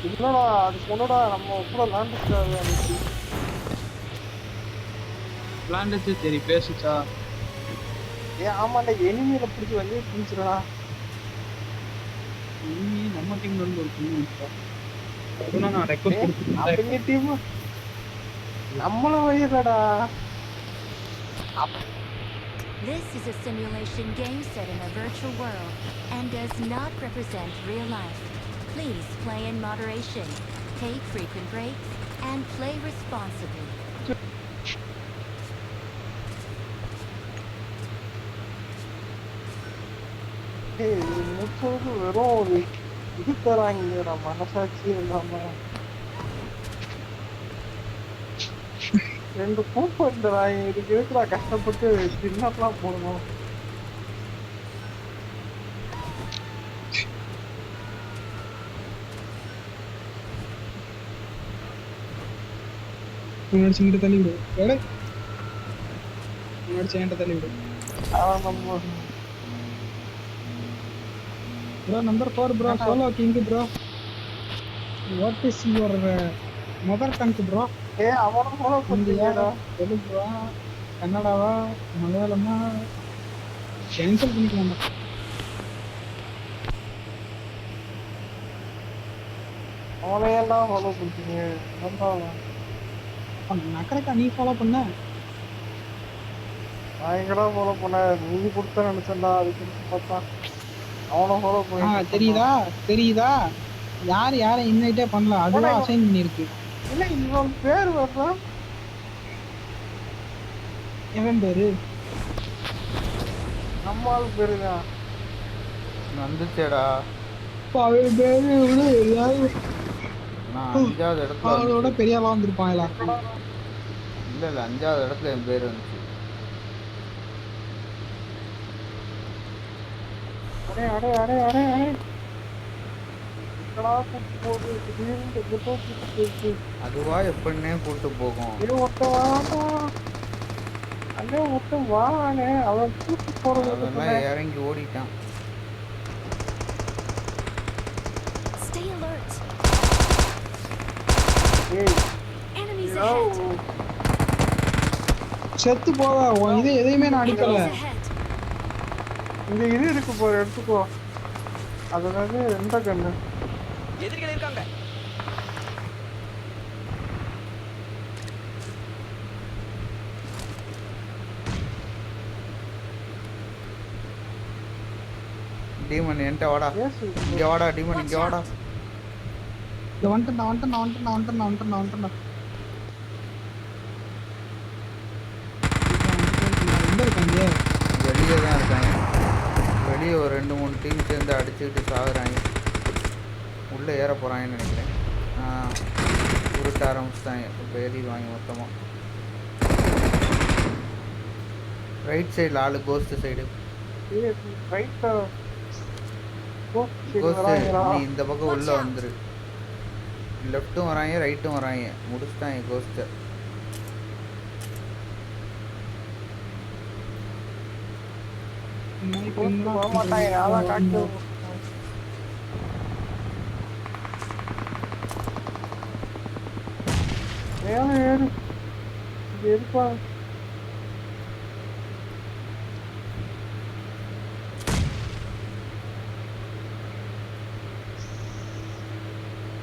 இல்லடா அது சொன்னடா நம்ம கூட விளாண்டுருக்காது அன்னைக்கு. விளாண்டுச்சு சரி பேசுச்சா? ஆமாண்டா எனிமியில பிடிச்சி வெளியே பிடிச்சிடா. இனிமே நம்ம டீம்ல இருந்து ஒரு பொண்ணு வந்துட்டா. அதுனா நான் ரெக்வஸ்ட் கொடுத்துருந்தேன். அவங்க டீம் நம்மளும் வயிறடா. This is a simulation game set in a virtual world and does not represent real life. Please play in moderation, take frequent breaks, and play responsibly. முச்சதுக்கு வெறும் ஒரு இது தராங்க மனசாட்சி இல்லாம. 2 கூப்பன் தராங்க. இதுக்கு எதுக்குடா கஷ்டப்பட்டு டின்னர்லாம் போடணும்? முன்னாடி சிங்கிட்ட தள்ளி விடு. முன்னாடி சேன்ட்ட தள்ளி விடு. நம்ம bro number 4 bro solo king bro. What is your mother tongue bro? அவன ஃபாலோ பண்ணிட்டீங்கடா. தெலுங்குவா கன்னடாவா மலையாளமா கேன்சல் பண்ணிக்கலாம்டா. அவனையெல்லாம் ஃபாலோ பண்ணிட்டீங்க. நக்கரைக்கா நீ ஃபாலோ பண்ண? நான் எங்கடா ஃபாலோ பண்ண? நீ கொடுத்த நினைச்சேன்டா. அதுக்கு பார்த்தா அவனை ஃபாலோ பண்ணி தெரியுதா யாரை இன்வைட்டே பண்ணல. அதுவா அசைன் பண்ணிருக்கு. இல்ல இவன் பேர் வரா. எவன் பேரு? நம்ம ஆள் பேருதான் வந்துச்சேடா. அவன் பேரு எல்லாரும் நான் 5வது இடத்துல அவனோட பெரிய ஆளா வந்திருப்பான். இல்ல 5வது இடத்துல என் பேர் வந்துச்சு. அடே அடே அடே அடே அதுவா எப்படின்னே கூட்டு போகும். அதெல்லாம் இறங்கி ஓடிட்டான். Stay alert. Enemies செத்து போவா. இது எதையுமே நான் அடிக்கல. இந்த இது இருக்கு போற எடுத்துக்கோ. அதாவது எந்த கண்ணு எதிரிகள் இருக்காங்க. டீமன் என்கிட்ட வாடா. இங்க வாடா டீமன், இங்க வாடா. வந்துட்டேன். வெளியே தான் இருக்காங்க. வெளியே ஒரு 2-3 டீம் சேர்ந்து அடிச்சுக்கிட்டு சாகுறாங்க. உள்ளே ஏற போகிறாங்கன்னு நினைக்கிறேன். உருட்ட ஆரம்பிச்சிட்டாங்க. இப்போ ஏறிடுவாங்க மொத்தமாக. ரைட் சைடில் ஆளு கோஸ்ட் சைடு. கோஸ்ட் நீ இந்த பக்கம் உள்ளே வந்துரு. லெஃப்ட்டும் வராங்க ரைட்டும் வராங்க. முடிச்சுட்டாங்க கோஸ்ட்டை.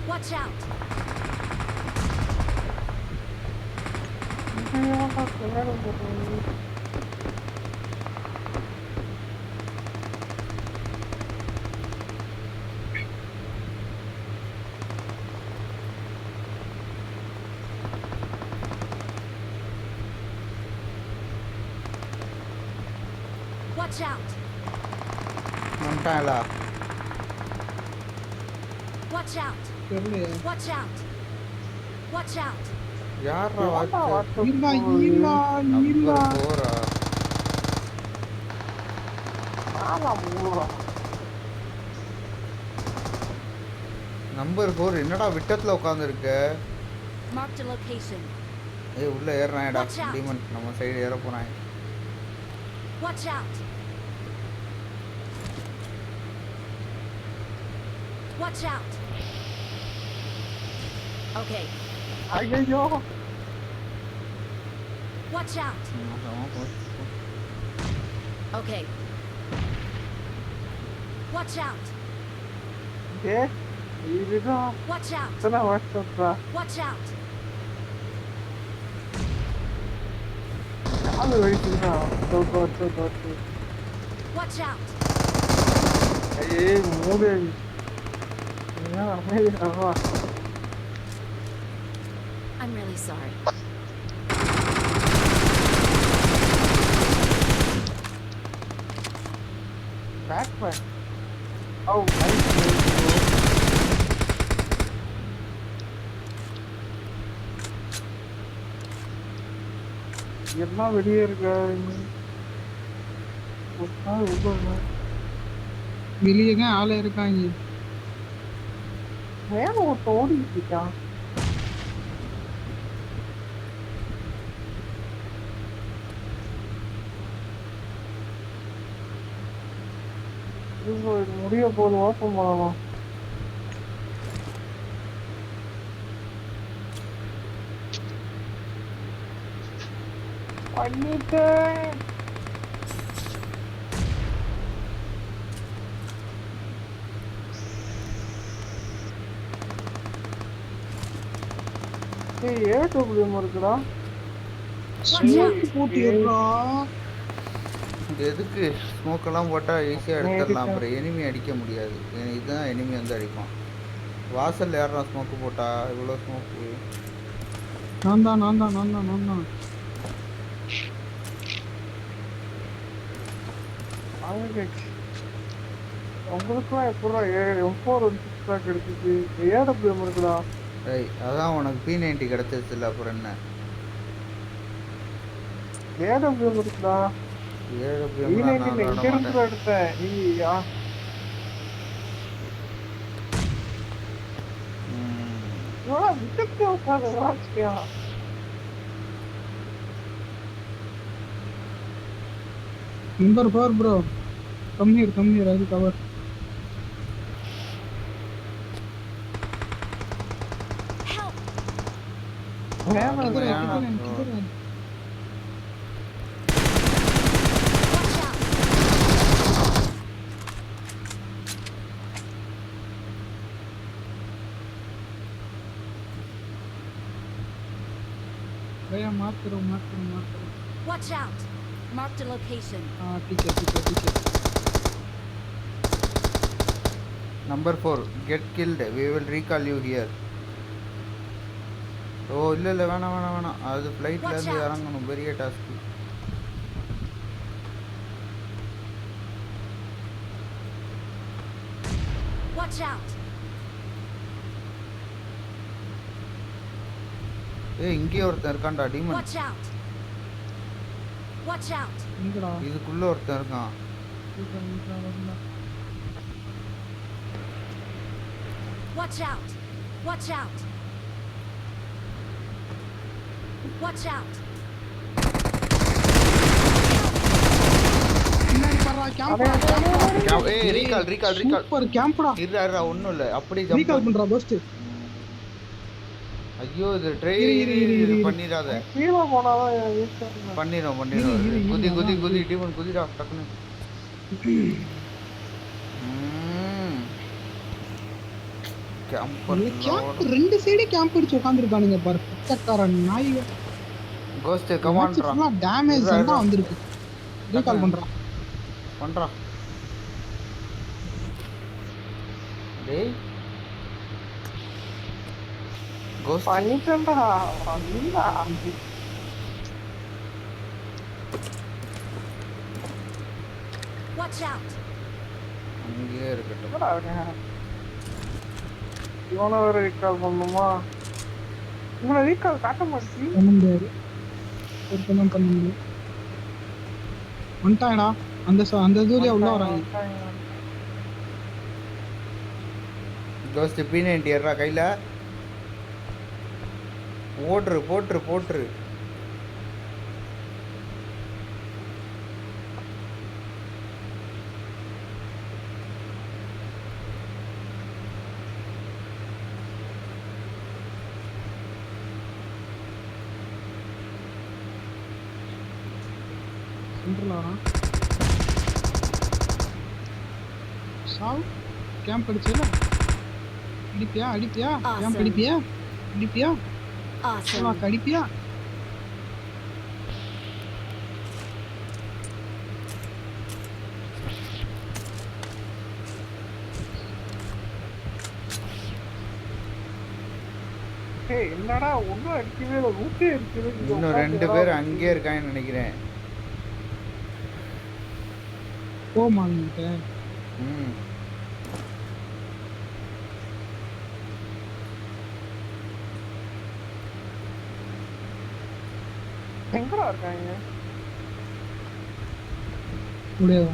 Watch out. Watch out. வந்துட்டாங்களா? Watch out. Watch out. Watch out. யாரா வாட்ச்? நம்பர் 4 என்னடா விட்டத்துல உட்காந்துருக்க? Marked a location. ஏய் உள்ள ஏறறானேடா டீமன். நம்ம சைடு ஏற போறான். Watch out. Watch out. Okay, ஐயோ watch out. Okay. Watch out. ஏ இதுதான் Watch out. இத்தனை வருஷம்டா Watch out. காலு வலிக்குதுதான் தோத்து Watch out. ஐயே மூடு ஏன் அமைதியா I'm really sorry. backpack. Oh, nice. எல்லாம் வெளியே இருக்க வெளியேங்க ஆளே இருக்காங்க. மேல ஒருத்த ஓடிட்டு இருக்கான். இது முடிய போது ஓப்பன் பண்ணலாம். பண்ணிட்டேன். ஏடபிள்யூஎம் இருக்குடா. எதுக்கு ஸ்மோக் எல்லாம் போட்டா ஈஸியா எடுத்துடலாம், அப்புறம் எனிமி அடிக்க முடியாது. இதுதான் எனிமி வந்து அடிப்பான். வாசல் ஏறா ஸ்மோக்கு போட்டா இவ்வளோ ஸ்மோக்கு. நான் தான் உங்களுக்கும் எப்படா M4 எடுத்துச்சு. ஏடபிள்யூஎம் இருக்குடா. ஏய் அதான் உனக்கு P90 கிடைச்சிருச்சுல, அப்புறம் என்ன? ஏடபிள்யூஎம் இருக்குடா. ஏடபிள்யூஎம் எடுத்தேன். Number 4 bro. Come here, I will cover. Help! Kitchen. Watch out! भैया मार करो. Watch out! Marked a location. हाँ ठीक है. Number 4 get killed, we will recall you here. ஓ இல்லை வேணாம், அது ஃப்ளைட்ல இருந்து இறங்கணும், பெரிய டாஸ்க். Watch out! ஏய் இங்கே ஒருத்தன் இருக்கான்டா demon. Watch out! Watch out! இங்கடா இதுக்குள்ள ஒருத்தன் இருக்கான். Watch out! Watch out! Watch out! பின்னாடி பாறா கேம்ப். ஏய் ரீகால். சூப்பர் கேம்ப்டா. இருடா ஒண்ணும் இல்ல, அப்படியே ஜம்ப் ரீகால் பண்றா கோஸ்ட். ஐயோ இது ட்ரெயின் பண்ணிராத. கீழ போனாதான் பண்ணிரோம். குதி டீமன் குதிடா டக்குனு. கேம்ப் ரெண்டு சைடு கேம்ப் அடிச்சு உட்கார்ந்திருக்கானுங்க பாரு. பச்சக்காரன் நாய்ங்க. கோஸ்ட் கமாண்ட்ரா. ஃபுல்லா டேமேஜ் தான் வந்திருக்கு. ரீகால் பண்றா. டேய் கோஸ்ட் பண்ணிட்டேன்டா. இல்ல Watch out! அங்கேயே இருக்கட்டும். இவனை வேற ரீகால் பண்ணுமா? இவனை ரீகால் காட்ட மாட்டேங்குது. பண்ண முடியாது. வந்துட்டாடா. அந்த தூரியா உள்ள வராங்க. கோஸ்ட் P90 ஏறா கையில. போட்ரு. சென்டர்ல வரான். சாவ் கேம்ப் அடிச்சல. அடிப்பியா கேம்ப் Awesome. அடிப்பியா Awesome. அடிப்பியா. ஏய் என்னடா ஒன்றும் அடிக்கவே இல்லை, ரூட்டே இருக்குது. இன்னும் 2 பேர் அங்கேயே இருக்காங்கன்னு நினைக்கிறேன். போமாங்கிட்ட ம் எங்கடா இருக்காங்க? முடியாது.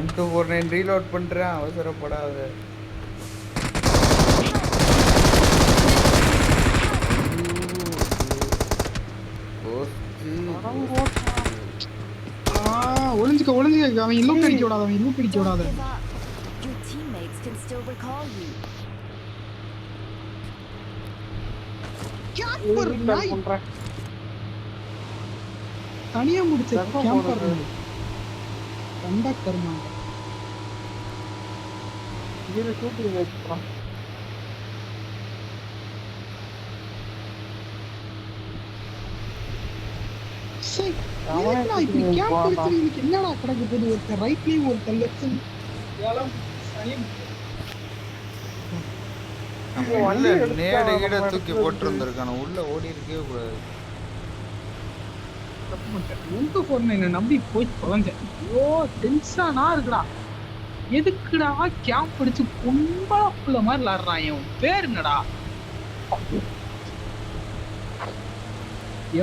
M249 ரீலோட் பண்ணுறேன், அவசரப்படாத. ஒளிஞ்சுக்க அவன் இன்னும் அடிக்க விடாத. Don't give up. Your teammates can still recall you. Recall பண்றேன். தனியா முடிச்ச தர்மம் கேம்பர் போடுறது. கண்டக்டர் மாங்க. இதுல ஷூட்டிங் வச்சுக்கிறான். என்னடா இப்படி கேம்ப் எடுத்து என்னடா கிடக்கு போது ஒருத்தர் ரைட்லயும் ஒருத்தர் லெஃப்ட்லயும் ஏலம் சனியம் உள்ள நேடு கீழ தூக்கி போட்டுருந்துருக்கான, உள்ள ஓடி இருக்கவே கூடாது. தப்பு பண்ணிட்டேன். உங்க போன என்ன நம்பி போய் தொலைஞ்சேன். ஐயோ டென்ஷனா இருக்குடா. எதுக்குடா கேம்ப் அடிச்சு கும்பலப்புள்ள மாதிரி விளாடுறான். என் பேர் என்னடா?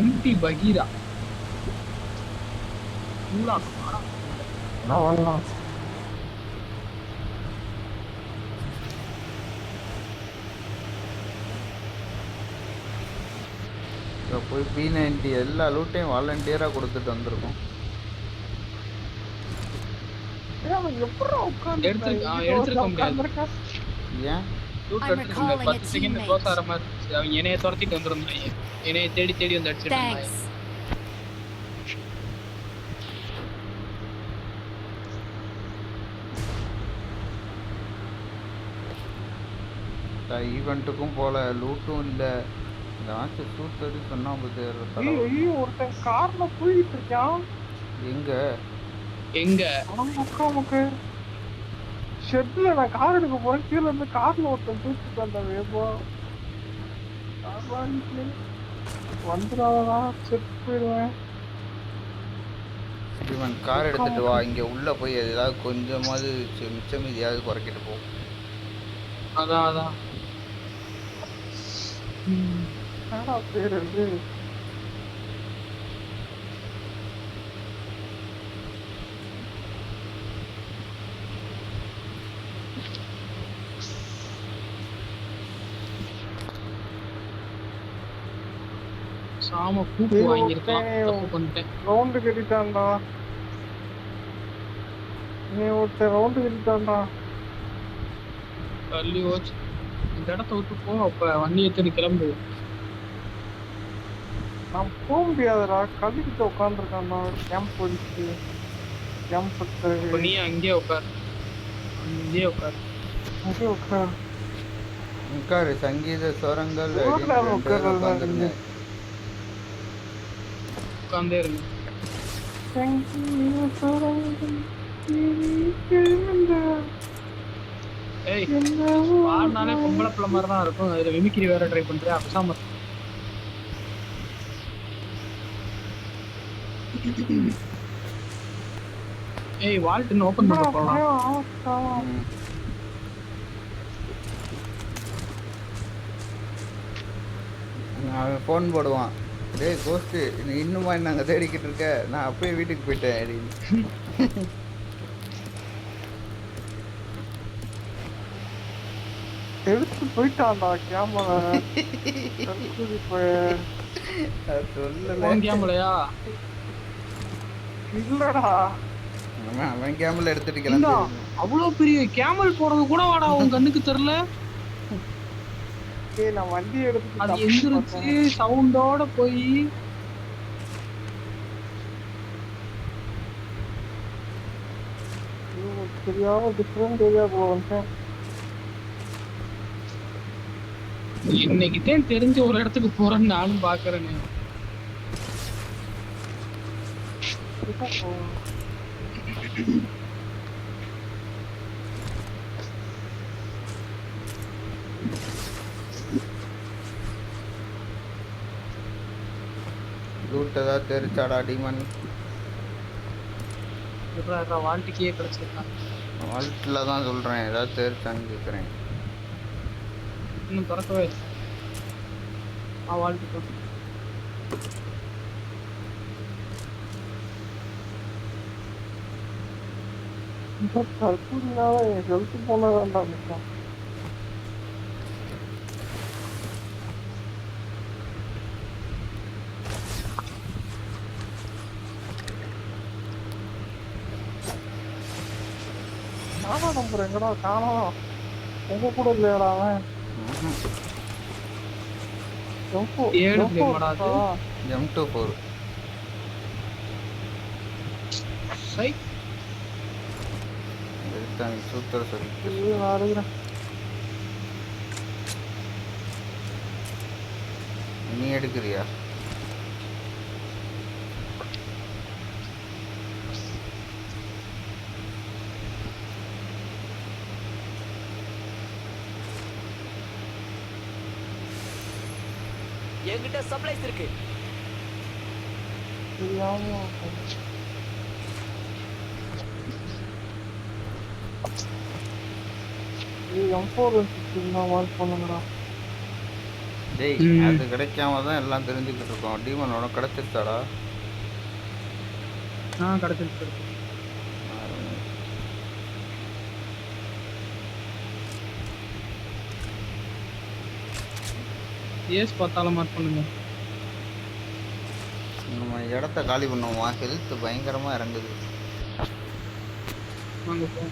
எம்டி பகீரா. போய் P90 எல்லா லூட்டையும் வாலண்டியராக கொடுத்துட்டு வந்திருக்கோம். எடுத்துருக்க முடியாது. ஏன் லூட் எடுத்துருக்க 10 செகண்ட் க்ளோஸ் ஆகிற மாதிரி இருந்துச்சு. அவங்க என்னைய துரத்திட்டு வந்துருந்தாங்க. என்னைய தேடி வந்து அடிச்சிட்டு இருந்தாங்க. Thanks. ஈவெண்ட்டுக்கும் போல, லூட்டும் இல்லை. இந்த ஆச்சு சூத்தடி சொன்னா ஐயோ ஒருத்தன் கார்ல போயிட்டு இருக்கான். எங்க முக்கு ஷெட்ல நான் கார் எடுக்க போறேன். கீழே இருந்து கார்ல ஒருத்தன் தூக்கிட்டு வந்த வேப்போ வந்துடாதா செட் போயிடுவேன். இவன் கார் எடுத்துட்டு வா, இங்க உள்ள போய் ஏதாவது கொஞ்சமாவது மிச்சம் மீதியாவது குறைக்கிட்டு போ. அதான் என்னடா பேர் வந்து சாம கூப்பு வாங்கியிருக்கான். தப்பு பண்ணிட்டேன். ரவுண்டு கட்டிட்டான்டா. நீ ஒருத்தர் ரவுண்டு கட்டிட்டான்டா. தள்ளி ஓச்சு இந்த இடத்த விட்டு போ. அப்ப வண்டி எடுத்து கிளம்பு. நான் போக முடியாதுடா. கல்விக்கிட்ட உட்காந்துருக்கான்டா. கேம்ப் போயிடுச்சு. கேம்ப் இப்ப நீ அங்கேயே உட்கார். அங்கேயே உட்கார். உட்காரு. சங்கீத சுரங்கள் உட்கார்ந்தே இருங்க. ஏய் பாடினாலே பொம்பளை பிள்ளை மாதிரி தான் இருக்கும். அதுல மிமிக்ரி வேற ட்ரை பண்றியா? அப்பசாம ஏய் வால்ட் இன்னும் ஓபன் பண்ண போலாம். அவன் ஃபோன் போடுவான். டேய் கோஸ்ட்டு, நீ இன்னுமா நாங்கள் தேடிக்கிட்டு இருக்க? நான் அப்பயே வீட்டுக்கு போயிட்டேன் அப்படின்னு. எடுத்து போயிட்டான்டா கேமரா. சொல்லல கேமலையா இல்லடா, அவன் கேமரா எடுத்துட்டு கிளம்பி அவ்வளவு பெரிய கேமல் போறது கூட வாடா உன் கண்ணுக்கு தெரியல. ஏய் நான் வண்டி எடுத்துட்டு அது தப்பு எந்திரிச்சு பண்ணேன். சவுண்டோட போய் ஐயோ, தெரியாம டிஃப்ரெண்ட் ஏரியா போவேன். இன்னைக்குதான் தெரிஞ்ச ஒரு இடத்துக்கு போறேன்னு நானும் பாக்குறேன்னு. லூட் ஏதாவது தெரிச்சாடா டீமன்? வாழ்க்கையே கிடைச்சிருக்கான். வால்ட்டில் தான் சொல்கிறேன், ஏதாவது தெரிச்சான்னு கேட்குறேன். இன்னும் திறக்கவே இல்லை. வாழ்க்கை கற்பூரினால ஹெல்த் போன வேண்டாம். நானா நம்புறேன் எங்கடா காணோம். உங்க கூட இல்லையாடா அவன்? M24 சூத்தர் சொல்லி நான் எடுக்கிறேன். நீ எடுக்கிறியா? என்கிட்ட சப்ளைஸ் இருக்கு. தெரியாம டேய் அது கிடைக்காம தான் எல்லாம் தெரிஞ்சுக்கிட்டு இருக்கோம். டீமன் உனக்கு கிடைச்சிருச்சாடா? கிடைச்சிருக்கு. ஏஸ் பார்த்தாலும் மார்க் பண்ணுங்க. நம்ம இடத்த காலி பண்ணுவோமா? ஹெல்த் பயங்கரமா இறங்குது. வாங்க போ.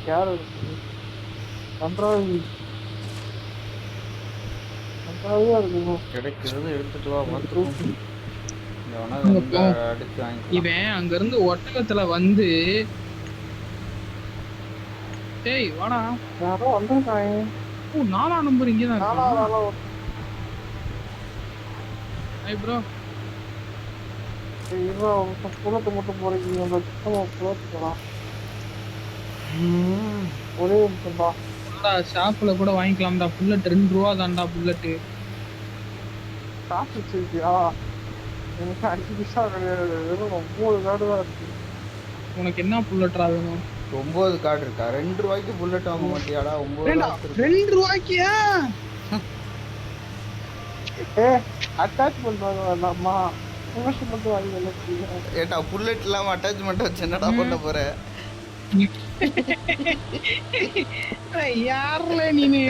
யாரு நன்றாக கிடைக்கிறது எடுத்துட்டு வா. அடிச்சு வாங்கி இவன் அங்க இருந்து ஒட்டகத்துல வந்து டேய் வாடா. யாரோ வந்திருக்காங்க. ஓ 4ஆம் நம்பர் இங்கே தான் இருக்கா? Hi bro. புலத்தை மட்டும் போறீங்க. புலத்துக்கலாம் ஒரே நிமிஷம்டா. ஷாப்ல கூட வாங்கிக்கலாம்டா. புல்லட் 2 ரூபா தான்டா புல்லட்டு. காசு வச்சிருக்கியா? எனக்கு 5 பைசா கிடையாது. வெறும் 9 கார்டு தான் இருக்கு. உனக்கு என்ன புல்லட்ரா வேணும்? 9 கார்டு இருக்கா? 2 ரூபாய்க்கு புல்லட் வாங்க மாட்டியாடா? 2 ரூபாய்க்கியா? அட்டாச்மெண்ட் வாங்க வேண்டாமா? மட்டும் வாங்கி ஏட்டா புல்லட் இல்லாம அட்டாச்மெண்ட் வச்சு என்னடா பண்ண போற? யாருல நீனு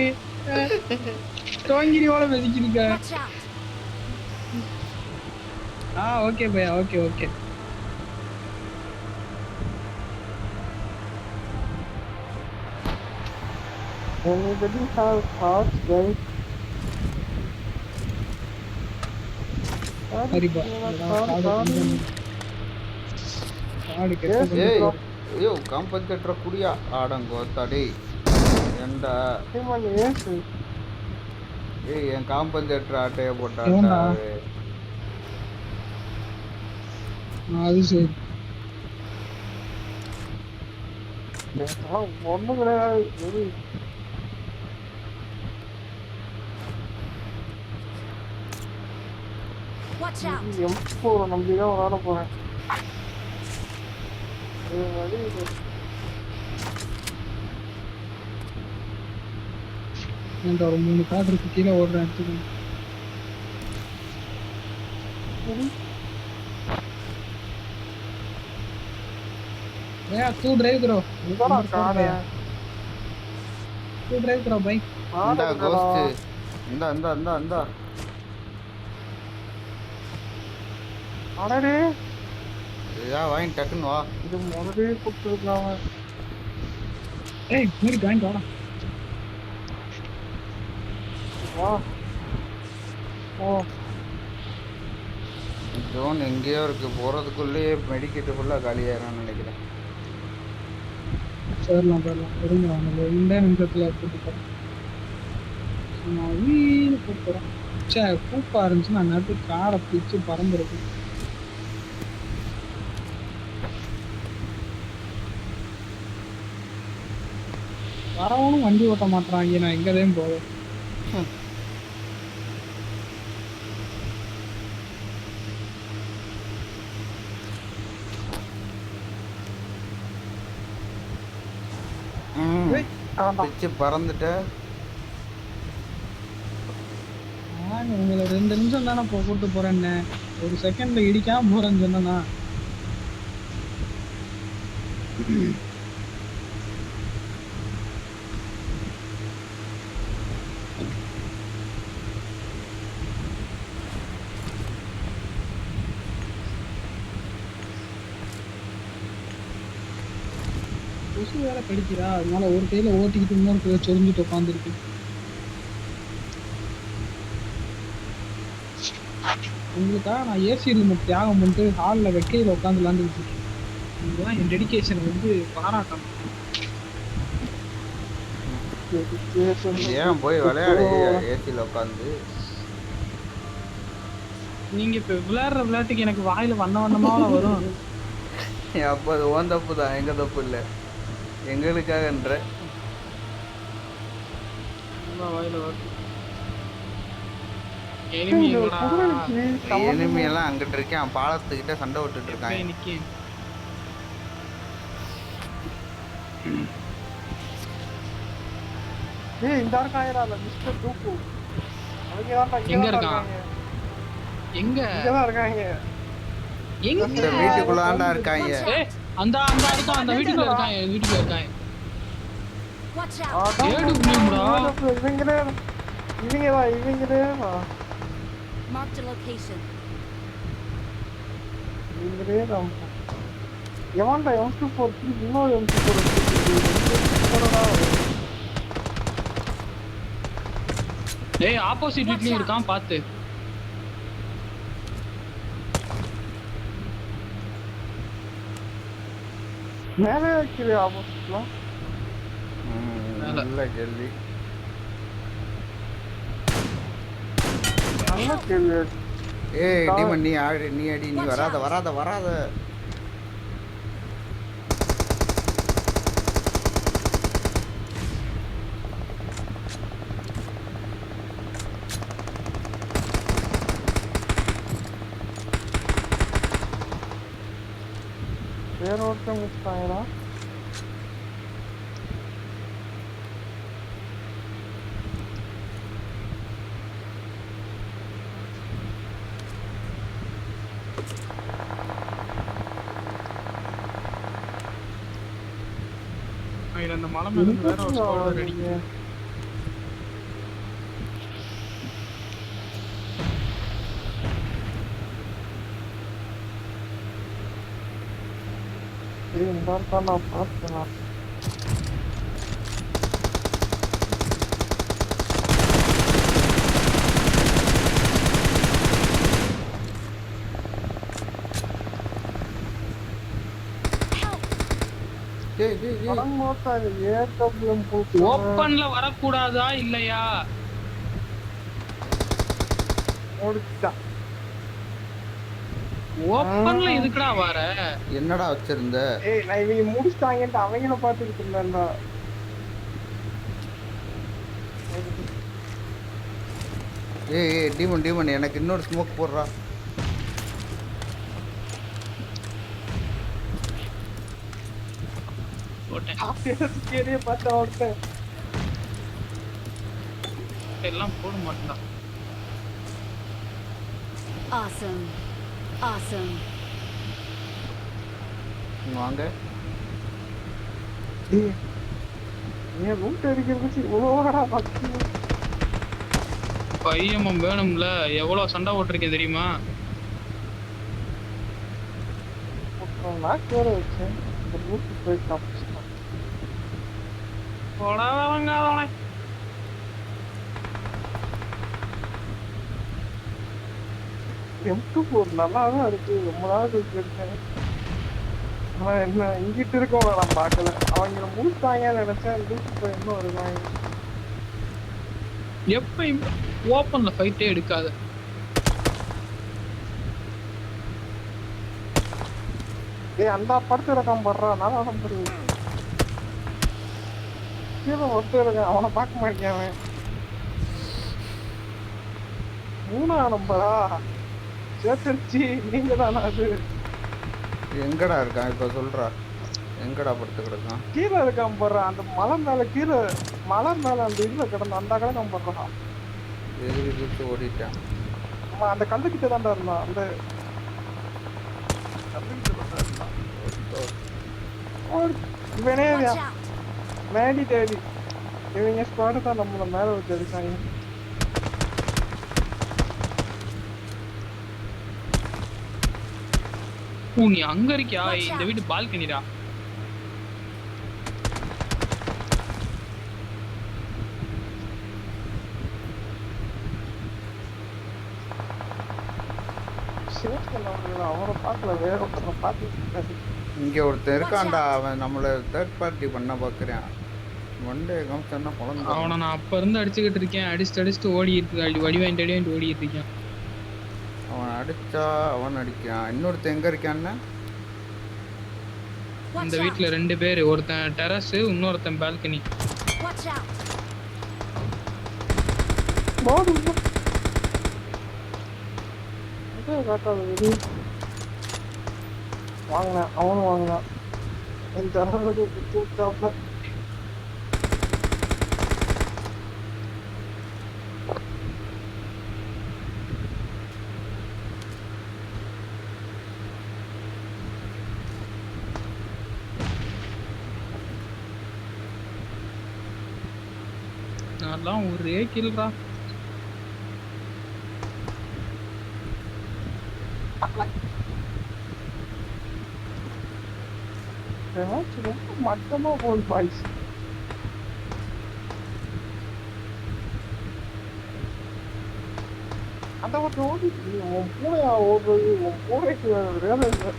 டோங்கிரியோட வெதிக்கிருக்க? ஓகே பையா, okay okay. Anybody have thoughts, guys? ஹரிபா ஐயோ காம்பன்சேட்டரை குடியா ஆடங்கோத்தாடி ஏண்டா? ஏய் என் காம்பன்சேட்டர் ஆட்டையை போட்டாடா. அது சரி. ஒன்றும் கிடையாது. M4 நம்பிதான் விளாட போறேன். ஒரு 3 கார்டு இருக்கு கீழே ஓடுறேன். भैया तू ड्राइव करो. इधर कार है. तू ड्राइव करो भाई. इंदा गोस्ट இந்தா அடடே ஏதா வாங்கி டக்குன்னு வா. இது முதலே கொடுத்துருக்கலாம். ஏய் மூடி ஜாயின் வாடா. வா. ஓ ஜோன் எங்கேயோ இருக்கு, போகிறதுக்குள்ளேயே மெடிக்கெட்டு ஃபுல்லாக காலியாயிரான்னு நினைக்கிறேன். சரிலாம் இருங்க வாங்க 2 நிமிஷத்தில் கூப்பிட்டு போகிறேன். நான் வீடு கூப்பிட்றேன். சே கூப்பா இருந்துச்சு நான் நேரத்து காரை பிடிச்சி பறந்துருக்கு. வரவனும் வண்டி ஓட்ட மாட்டாங்க. நான் எங்கேயும் போவேன். பிச்சு பறந்துட்ட. உங்களை 2 நிமிஷம் தானே கூப்பிட்டு போறேன்னு, ஒரு செகண்ட்ல இடிக்காம போறேன்னு சொன்னா. கொசு வேற கடிக்கிறா, அதனால ஒரு கையில ஓட்டிக்கிட்டு இன்னொரு கையில சொரிஞ்சுட்டு உட்காந்துருக்கு. உங்களுக்காக நான் ஏசி ரூம் தியாகம் பண்ணிட்டு ஹாலில் வெக்கையில் உட்காந்து விளாண்டுக்கிட்டு இருக்கேன். இதுதான் என் டெடிகேஷனை வந்து பாராட்டணும். ஏன் போய் விளையாடு ஏசியில் உட்காந்து. நீங்க இப்ப விளையாடுற விளையாட்டுக்கு எனக்கு வாயில வண்ணமா வரும். அப்போ அது ஓன் தப்பு தான், எங்க தப்பு இல்லை. எங்களுக்காகன்ற வாயில வரும். எனிமி எல்லாம் அங்கிட்டு இருக்கேன், பாலத்துக்கிட்ட சண்டை விட்டுட்டு இருக்காங்க. ஏய் இந்த இருக்காங்கடா அந்த மிஸ்டர் டூக்கு. அவங்க தான் எங்க இருக்காங்க? எங்க இங்கதான் இருக்காங்க. எங்க இந்த வீட்டுக்குள்ளாண்டா இருக்காங்க. ஏய் அந்த இருக்கான், அந்த வீட்டுக்குள்ள இருக்காங்க. வீட்டுக்குள்ள இருக்காங்க. Watch out. ஏடு புளியம்டா. இவங்களே Marked a location. இவங்களே தான். எவன்டா M24 இன்னொரு M24 ஏய் ஆப்போசிட் வீட்லயும் இருக்கான் பாத்து. மேலே கீழே ஆப்போசிட்ல நல்ல கேள்வி. நல்ல கேள்வி. ஏய் டீமன் நீ ஆடு, நீ அடி, நீ வராத. வேற ஒருத்தன் மிஸ் ஆயிடா. அந்த மலை மேல வேற ஒரு ஸ்குவாட் ரெடி. இந்த தான் நான் பார்த்தேன். ஓப்பன்ல வரக்கூடாதா இல்லையா? ஓப்பன்ல எதுக்குடா வர? என்னடா வச்சிருந்த? ஏய் நான் இவங்க முடிச்சிட்டாங்கன்னு அவங்கள பார்த்துக்கிட்டு இருந்தேன்டா. ஏய் டீமன் எனக்கு இன்னொரு ஸ்மோக் போடுறா. எல்லாம் போட மாட்டான். Awesome. வாங்க. ஏன் ரூட் அடிக்கிறதுக்கு இவ்வளோடா பக்கி. 5mm வேணும்ல, எவ்வளவு சண்டை போட்டிருக்கேன் தெரியுமா? நான் கேர வச்சேன் இந்த ரூட்டு போய் தப்பிச்சிட்டான். போடாதவங்க. M24 நல்லா தான் இருக்கு, ரொம்ப நாள் இருக்கேன். ஆனா என்ன இங்கிட்டு இருக்கவங்க நான் பார்க்கல, அவங்க முடிச்சாங்கன்னு நினைச்சேன். ரூட்டு போய் இன்னும் வருவாங்க. எப்பயும் ஓப்பன்ல ஃபைட்டே எடுக்காத. ஏய் அந்த படத்துல இருக்கான் பாடுறா, நல்லா நம்பரு கீழே ஒருத்தர் இருக்கான், அவனை பார்க்க மாட்டேன். அவன் 3ஆம் நம்பரா? சேத்தரிச்சி நீங்க தானா அது? எங்கடா இருக்கான் இப்போ சொல்றா? எங்கடா படுத்து கிடக்கான்? கீழே இருக்கான் போடுறான், அந்த மலை மேல, கீழே மலை மேல அந்த இதுல கிடந்த அந்த கடை போடுறான். எதிரி குத்து ஓடிட்டான். ஆமா அந்த கல்லுக்கிட்ட தான்டா இருந்தான், அந்த கல்லுக்கிட்ட தான்டா இருந்தான். இவனே Watch out! மேடி டேடி இவங்க ஸ்குவாடு தான் நம்மள மேல வச்சு அடிச்சாங்க. நீ அங்க இருக்கியா? இந்த வீட்டு பால்கனிடா. அவனை பார்க்கல, வேற ஒருத்தனை பார்த்து. இங்க ஒருத்தன் இருக்கான்டா, அவன் நம்மள தேர்ட் பார்ட்டி பண்ண பாக்குறான். ஒன்டே காமிச்சான்னா குழந்தை. அவனை நான் அப்ப இருந்து அடிச்சுக்கிட்டு இருக்கேன். அடிச்சுட்டு ஓடி இருக்கு, வடி வாங்கிட்டு ஓடிட்டு இருக்கேன். அவன் அடிச்சா அவன் அடிக்கிறான். இன்னொருத்தன் எங்க இருக்கான்னு? இந்த வீட்ல 2 பேர், ஒருத்தன் டெரஸ், இன்னொருத்தன் பால்கனி. Watch out! வாங்கினான், அவனும் வாங்கினான். என் தரவுக்கு கூப்பிட்டாப்ல. அதெல்லாம் ஒரே கில்றா. ரொம்ப மட்டமா போகுது பாய்ஸ். அந்த மட்டும் ஓடிட்டு உன் பூனையா ஓடுறது, உன் பூனைக்கு வேலை இல்லை.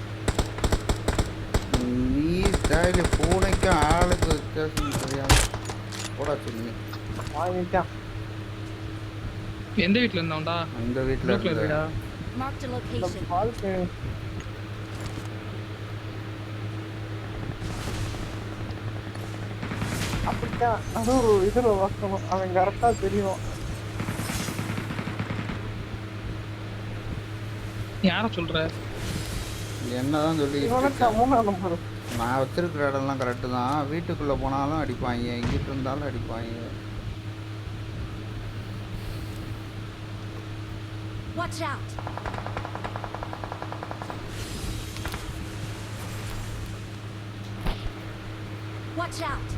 நீ ஸ்டைலு பூனைக்கும் ஆளுக்கு வித்தியாசம் தெரியாது. போடா சொல்லி வாங்கிட்டான். எந்த வீட்ல இருந்தான்டா? அந்த வீட்டில் இருக்கா? Marked a இந்த location. வாழ்க்கை அப்படித்தான். அது ஒரு இதுல வைக்கணும், அவன் கரெக்டா தெரியும். யார சொல்ற? என்னதான் சொல்லி இவனுக்கு 3ஆம் நம்பர். நான் வச்சிருக்கிற இடம்லாம் கரெக்டு தான். வீட்டுக்குள்ளே போனாலும் அடிப்பாங்க, எங்கிட்டு இருந்தாலும் அடிப்பாங்க. Watch out! Watch out!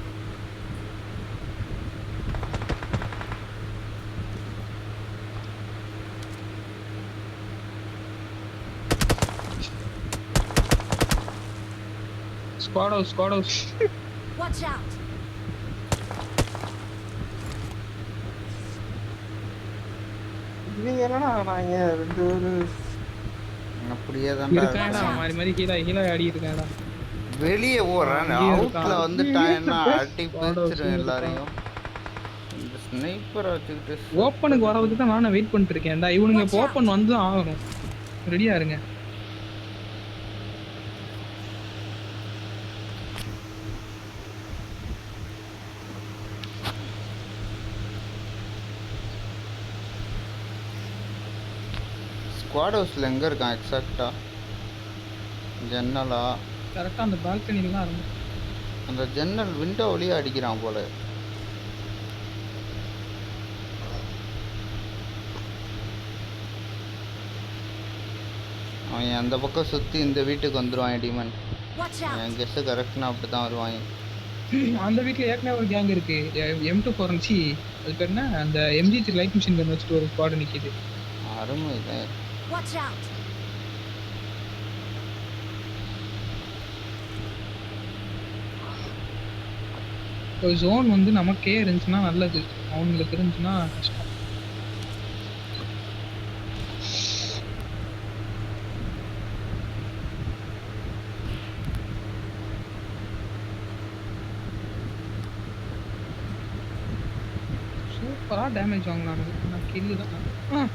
Squad house. Watch out! இவங்க என்னன்னா நாங்க 2 பேரு அப்படியே தான்டா இருக்காடா, மாதிரி ஹீலா ஆடி இருக்காடா. வெளியே ஓடுறான். அங்கேயே அவுட்ல இருக்கான். வந்துட்டான்னா அடி பிரிச்சிடும் எல்லாரையும். இந்த ஸ்னைப்பரை வச்சுக்கிட்டு ஓப்பனுக்கு வரதுக்கு தான் நானும் வெயிட் பண்ணிட்டு இருக்கேன்டா. இவனுங்க இப்போ ஓப்பன் வந்து தான் ஆகணும். ரெடியா இருங்க. ஸ்குவாட் ஹவுஸில் எங்கே இருக்கான் எக்ஸாக்டா? ஜன்னலா? கரெக்டாக அந்த பால்கனியில் தான் இருக்கும். அந்த ஜன்னல் விண்டோ வழியாக அடிக்கிறான் போல. அவன் அந்த பக்கம் சுற்றி இந்த வீட்டுக்கு வந்துடுவான். டிமன் Watch out! என் கெஸ்ட்டு கரெக்ட்னா அப்படி தான் வருவாங்க. அந்த வீட்ல ஏற்கனவே ஒரு கேங் இருக்கு. M24 இருந்துச்சு. அது பேர் என்ன? அந்த MG3 லைட் மிஷின் கன் வச்சுட்டு ஒரு ஸ்குவாட் நிக்குது. அருமை இல்லை. Watch out! ஒரு ஜோன் வந்து நமக்கே இருந்துச்சுன்னா நல்லது, அவங்களுக்கு இருந்துச்சுன்னா கஷ்டம். சூப்பரா டேமேஜ் வாங்கினாங்க. நான் கில்லு தான்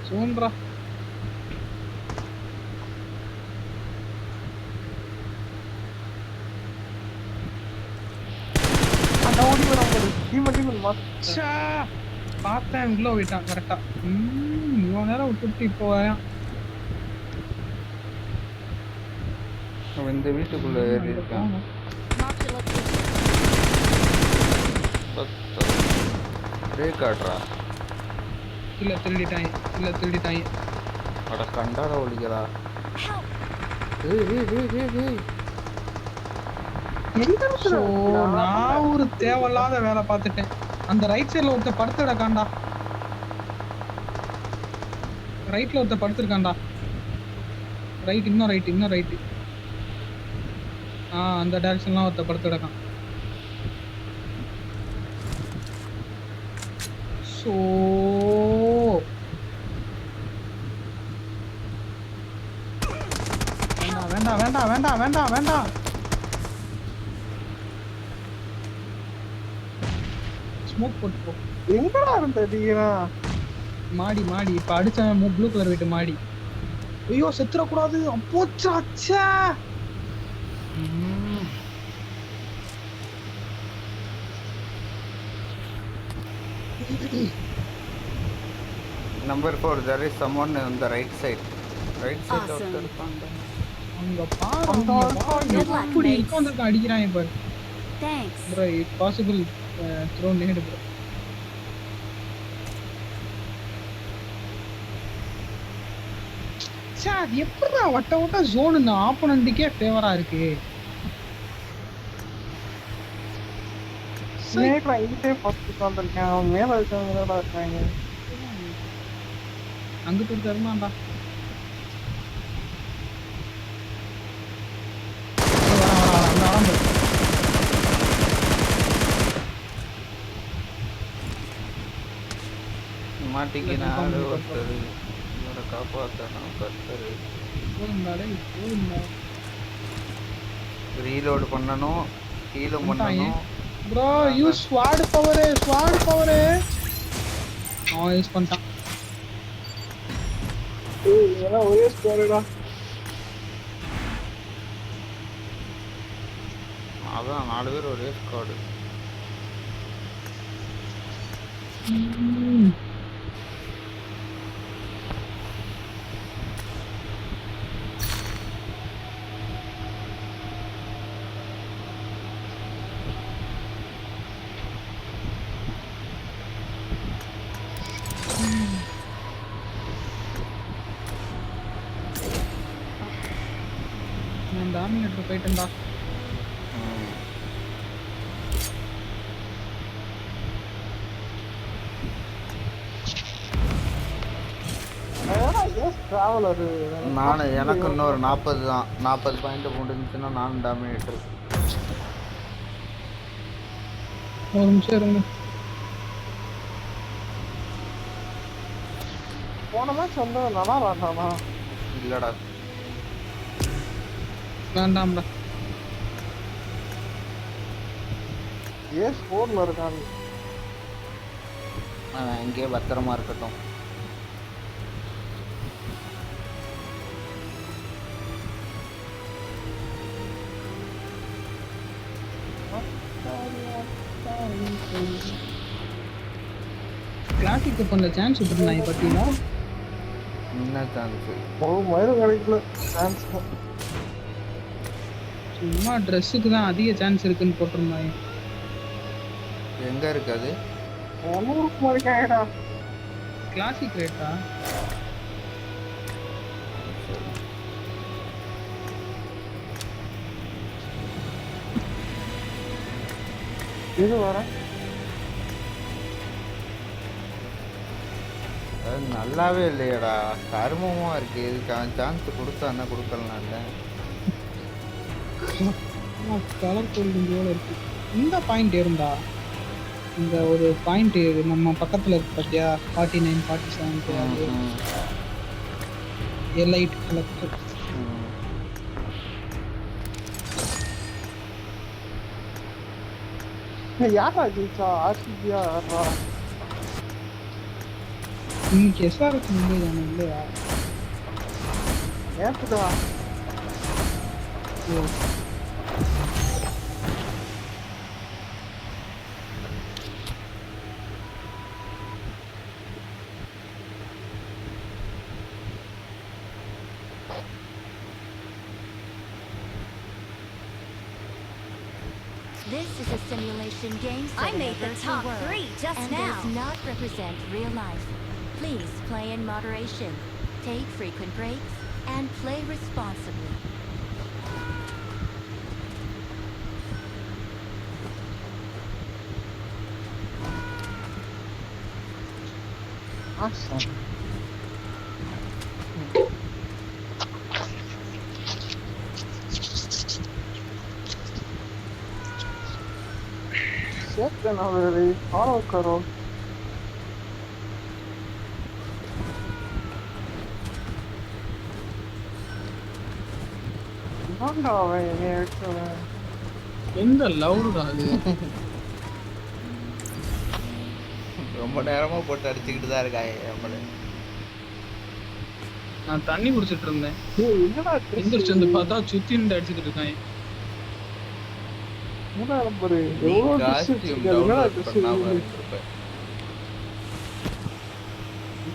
சோன்றா. அந்த ஓடி வரான் பாரு. Team mass. பார்த்தேன் உள்ள போயிட்டான் கரெக்டா. இவ்வளோ நேரம் விட்டுட்டு இப்போ வரேன். அவன் இந்த வீட்டுக்குள்ள ஏறி இருக்கான். Mark the location. பிரேக் ஆட்ரா. இல்ல திருடிட்டாங்க. அட கண்டார ஒழிகளா. Help! So, நான் ஒரு தேவையில்லாத வேலை பார்த்துட்டேன். அந்த ரைட் சைடுல ஒருத்த படுத்துடக்காண்டா. ரைட்ல ஒருத்த படுத்துருக்காண்டா. இன்னும் ரைட். அந்த டைரக்ஷன்லாம் ஒருத்த படுத்துடக்கான். ஸோ வேண்டாம். ஸ்மோக் போட்டு போ. எங்கடா இருந்த டீனா? மாடி இப்ப அடிச்ச ப்ளூ கலர் வீட்டு மாடி. ஐயோ செத்துறக்கூடாது. அப்போச்சாச்சா Number 4, there is someone on the right side. Awesome. ஒருத்தர் இருப்பாங்க. அங்க பாரு அப்படி உட்கார்ந்து அடிக்கிறாங்க பாரு. Thanks. bro if possible throw nade bro. Sir எப்படா வட்ட ஜோன் இந்த ஆப்போனன்ட்க்கே ஃபேவரா இருக்கு. ஸ்னேக்ல இங்கே ஃபர்ஸ்ட் வந்திருக்கேன். அவன் மேல இருக்கவங்கடா இருக்காங்க. அங்கிட்டு ஒரு தருமாண்டா. மாட்டிக்கினாரு ஒருத்தர். இவரை காப்பாற்றணும் கர்த்தர். ரீலோடு பண்ணணும், ஹீலும் பண்ணணும். ப்ரோ யூஸ் ஸ்வாட் பவர். அவன் யூஸ் பண்ணிட்டான். இதெல்லாம் ஒரே ஸ்கோர்டா. அதான் 4 பேர் ஒரே ஸ்குவாடு. நான் டாமினேட்டர் போயிட்டேன்டா. எனக்கு இன்னொரு 40 தான். 40 பாயிண்ட் முடிஞ்சுச்சுன்னா நானும் டாமினேட்டர். ஒரு நிமிஷம் இருங்க. போன மேட்ச் வந்து நல்லா விளாண்டானா? இல்லடா வேண்டாம்டா. ஏஸ் 4ல இருக்கான். அவன் இங்கேயே பத்திரமா இருக்கட்டும். கிளாசிக் பண்ண சான்ஸ் விட்டுருந்தாங்க பார்த்தீங்களா? என்ன சான்ஸ்? ஒரு மயிரும் கிடைக்கல சான்ஸ். சும்மா ட்ரெஸ்ஸுக்கு தான் அதிக சான்ஸ் இருக்குன்னு போட்டிருந்தாங்க. எங்க இருக்கு அது? 100க்கு மதிக்காயடா. கிளாசிக் ரேட்டா? எது வரேன் அது நல்லாவே இல்லையடா, கருமமாக இருக்கு. இதுக்கு அவன் சான்ஸ் கொடுத்தான்னா கொடுக்கலாம் இல்லை. கலர் கோல்டிங் போல இருக்கு. இந்த பாயிண்ட் இருந்தா இந்த ஒரு பாயிண்ட் நம்ம பக்கத்துல இருக்கு பாத்தியா, 49 47 எலைட் கலெக்டர். யாரா ஜெயிச்சா? ஆர்சிபியா யாரா? இன்னைக்கு எஸ்ஆர்எஸ் மும்பை தானே இல்லையா? ஏத்துடா. This is a simulation game set I in a made the virtual top world 3 just and now. does not represent real life. Please play in moderation, take frequent breaks, and play responsibly. Awesome. Second already. Follow करो. இவன்டா அவன் என்னை அடிச்சவன். எந்த லவுடா அது? ரொம்ப நேரமாக போட்டு அடிச்சுக்கிட்டு தான் இருக்காங்க நம்மள. நான் தண்ணி குடிச்சிட்டு இருந்தேன். ஏய் என்னடா எந்திரிச்சு வந்து பார்த்தா சுத்தி இருந்து அடிச்சுட்டு இருக்காங்க. மூணா நம்பர் நீ எவ்வளோ காஸ்டியூம் டவுன்லோட் பண்ணாம இருந்திருப்ப.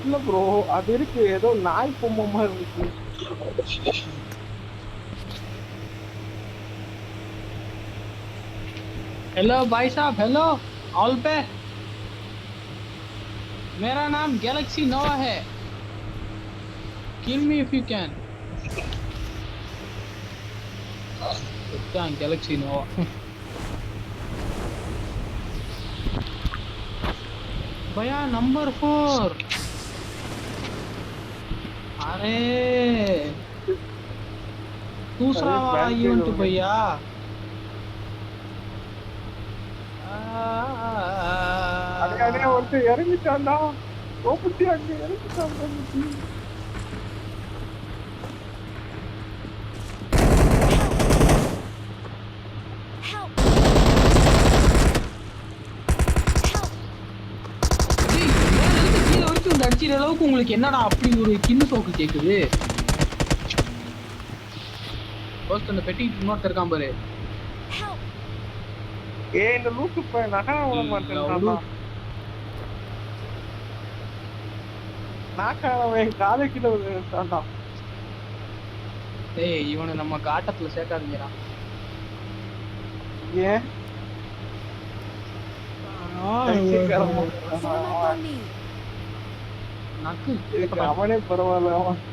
இல்ல ப்ரோ, அது இருக்கு ஏதோ நாய் பொம்மை மாதிரி இருக்கு. हेलो भाई साहब, हेलो ऑल पे। मेरा नाम गैलेक्सी नोवा है, kill me if you can. Galaxy Nova भैया नंबर 4। अरे दूसरा वाला इवेंट भैया। அடே ஒருத்தர் இறங்கிட்டான்டா. ஓபட்டி அங்க இறங்கிட்டான்டா. Help! கீழே வரைக்கும் இந்த அடிச்சிற அளவுக்கு உங்களுக்கு என்னடா அப்படி ஒரு கிண்ணு சோக்கு கேக்குது? ஃபர்ஸ்ட் அந்த பெட்டி இன்னொருத்தர் இருக்கான் பாரு. Help! ஏய் இந்த லூக்கு போய் நகர விட மாட்டேன்டா. நாக்கானவன் காலை கிட்ட விழுந்தான்டா. ஏய் இவனை நம்ம காட்டத்துல சேர்க்காதீங்கடா. ஏன்? Form up on me. நக்கு இதுக்கு அவனே பரவாயில்ல. அவன்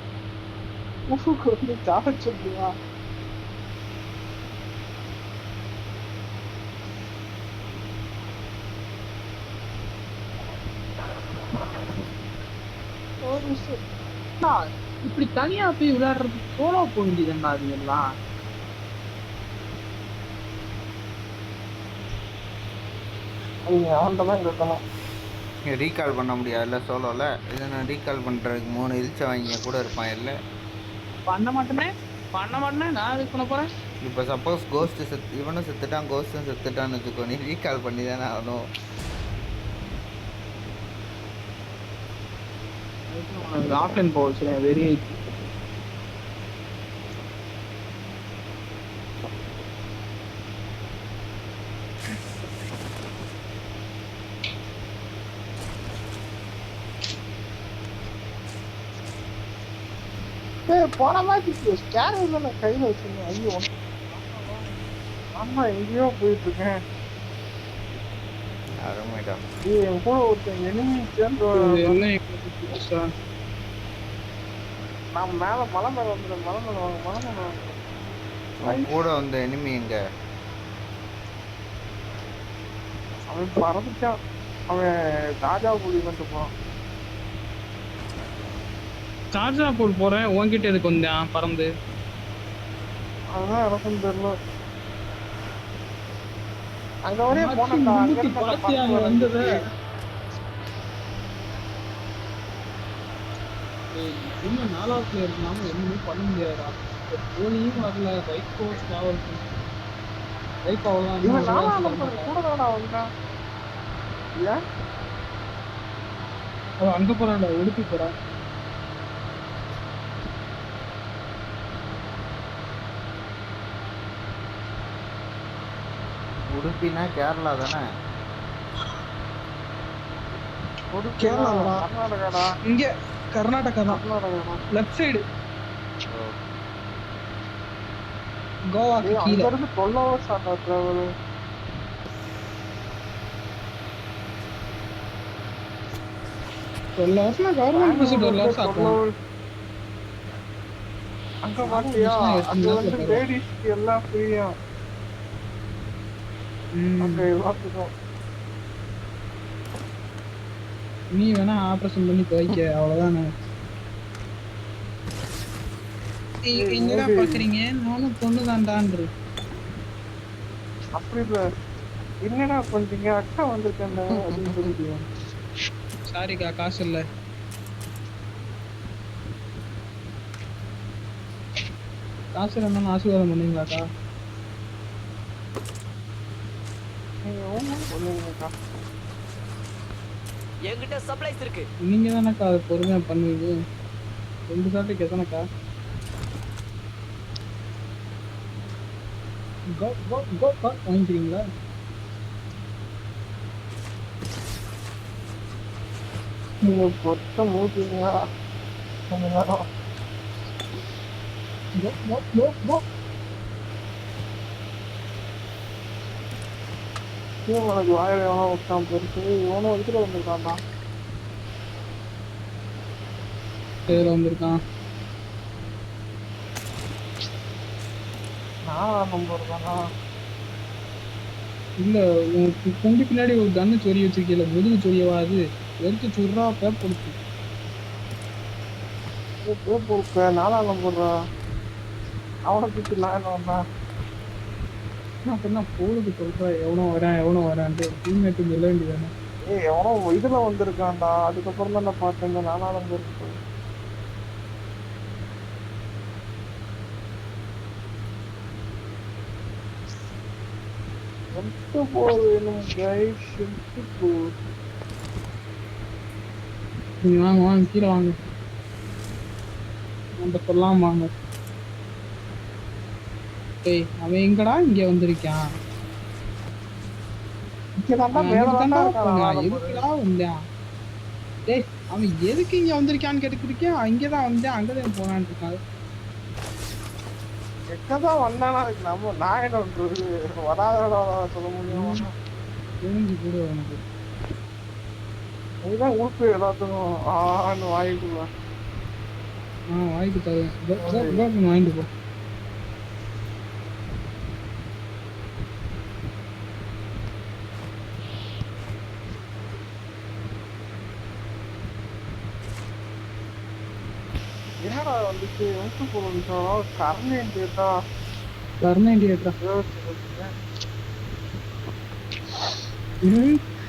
ஊருக்கு வந்து சாக சொல்லுவா. இப்படி தனியா போய் விளையாடுறது சோலோ போக வேண்டியதுன்னா அது எல்லாம். அவன்கிட்ட தான் கேட்கணும். ரீகால் பண்ண முடியாதுல்ல சோலோவில். இதை நான் ரீகால் பண்ணுறதுக்கு 3 இழிச்ச வாங்கிய கூட இருப்பான் இல்லை. பண்ண மாட்டேனே நான் இது பண்ண போறேன். இப்போ சப்போஸ் கோஸ்ட்டு இவனும் செத்துட்டான், கோஸ்ட்டும் செத்துட்டான்னு வச்சுக்கோ, நீ ரீகால் பண்ணி தானே ஆகணும். ஆஃப்லைன் போக வச்சுருக்கேன் வெரி. போன மாதிரி ஸ்கேனர் நான் கையில் வச்சிருந்தேன். ஐயோ ஆமா எங்கேயோ போயிட்டு இருக்கேன். அருமைடா. என் கூட ஒருத்தன் எனிமி சேர்ந்து நான் மேல மலை மேல வந்துடுறேன். மலை மேல வாங்க. உன் கூட வந்த எனிமி எங்க? அவன் பறந்துட்டான். அவன் ராஜா புலி மட்டும் போனான். சார்ஜா போட்டு போறேன் உன்கிட்ட எதுக்கு வந்தேன் பறந்து? அதுதான் எனக்கும் தெரியல. அங்க வரையே போனேன்டா. அங்க முன்னுக்கு இருந்து அந்த பாத்தியா பறந்து வந்தது? வந்துச்சு. இன்னும் 4வது இருந்தாலும் ஒண்ணுமே பண்ண முடியாதா? போலியும் வரல, ரைக்கோ டிராவல் ரைக்கோ அவ்வளோதான். இவன் 4ஆம் நம்பர் கூட தான்டா வந்தான். ஏன் அவன் அங்க போறான்டா, உடுப்பி போறான். உடுப்பினா கேரளா தானே? கேரளாடா. கர்நாடகாடா. இங்க கர்நாடகா தான், கர்நாடகாடா. Left side. கோவாக்கு அங்க கீழே. இருந்து 12 hours ஆண்டா டிராவல். கவர்மெண்ட் பஸ் 12 hours ஆகும். அங்க மாட்டியா? அங்க வந்து லேடிஸ்க்கு எல்லாம் ஃப்ரீயா. அங்க எல்லாத்துக்கும். நீ வேணா ஆபரேஷன் பண்ணி துவைக்க, அவ்வளவுதானே. என்னடா பாக்குறீங்க, நானும் பொண்ணுதான்டான்று. அப்படி இல்ல, என்னடா பண்றீங்க, அக்கா வந்திருக்கேன் அப்படின்னு சொல்லிட்டு. சாரிக்கா, காசு இல்ல. காசு இல்லைன்னு ஆசீர்வாதம் பண்ணுவீங்களாக்கா? நீங்க ஒண்ணும் பண்ணுவீங்கக்கா. என்கிட்ட சப்ளைஸ் இருக்கு. நீங்க தானக்கா அதை பொறுமையா பண்ணுவீங்க. 2 சாட்டுக்கு எத்தனைக்கா? வாங்கிக்கிறீங்களா? நீங்க பொத்த மூட்டீங்களா கொஞ்ச நேரம். உனக்கு வாயில எவனோ விட்டான் பெருசு. இவனும் இதுல வந்திருக்கான்டா. பேர் வந்திருக்கான். 4ஆம் நம்பர் தானா? இல்ல, உனக்கு கொண்டு பின்னாடி ஒரு கண்ணு சொறி வச்சிருக்கீல, முதுகு சொரியவா அது? எடுத்து சுடுறா, பேப்படுத்து. பேப்பர் 4ஆம் நம்பர்ரா. அவனை தூக்கி நான் என்ன வந்தான். அப்படின்னா போலுக்கு சொல்ற எவனோ வரான்ட்டு டீம்மேட்டு சொல்ல வேண்டியதானே. எவனோ இதுல வந்திருக்கான்டா. அதுக்கப்புறம் தான் நான் பார்த்தேன் இந்த 4ஆம் நம்பர். நீங்க வாங்க கீழே வாங்க, அந்த சொல்லலாம் வாங்க. டேய், அவன் எங்கடா இங்க வந்திருக்கான்? எதுக்குடா வந்தான்? டேய், அவன் எதுக்கு இங்க வந்திருக்கான்னு கேட்டுக்கிட்டு இருக்கேன். அங்கதான் வந்தேன், அங்கதான் போனான்னு இருக்கான். எங்கதான் வந்தானா இருக்கு. நம்ம நான் என்ன பண்றது? வராதடா சொல்ல முடியும். தெரிஞ்சு கூட உனக்கு அதுதான் ஊருக்கு எல்லாத்துக்கும் ஆன்னு வாங்கிட்டு வாங்கிட்டு தருவேன். வாங்கிட்டு போ. என்னடா வந்துச்சு ஊட்டு பொருள் கர்ணன் கேட்டா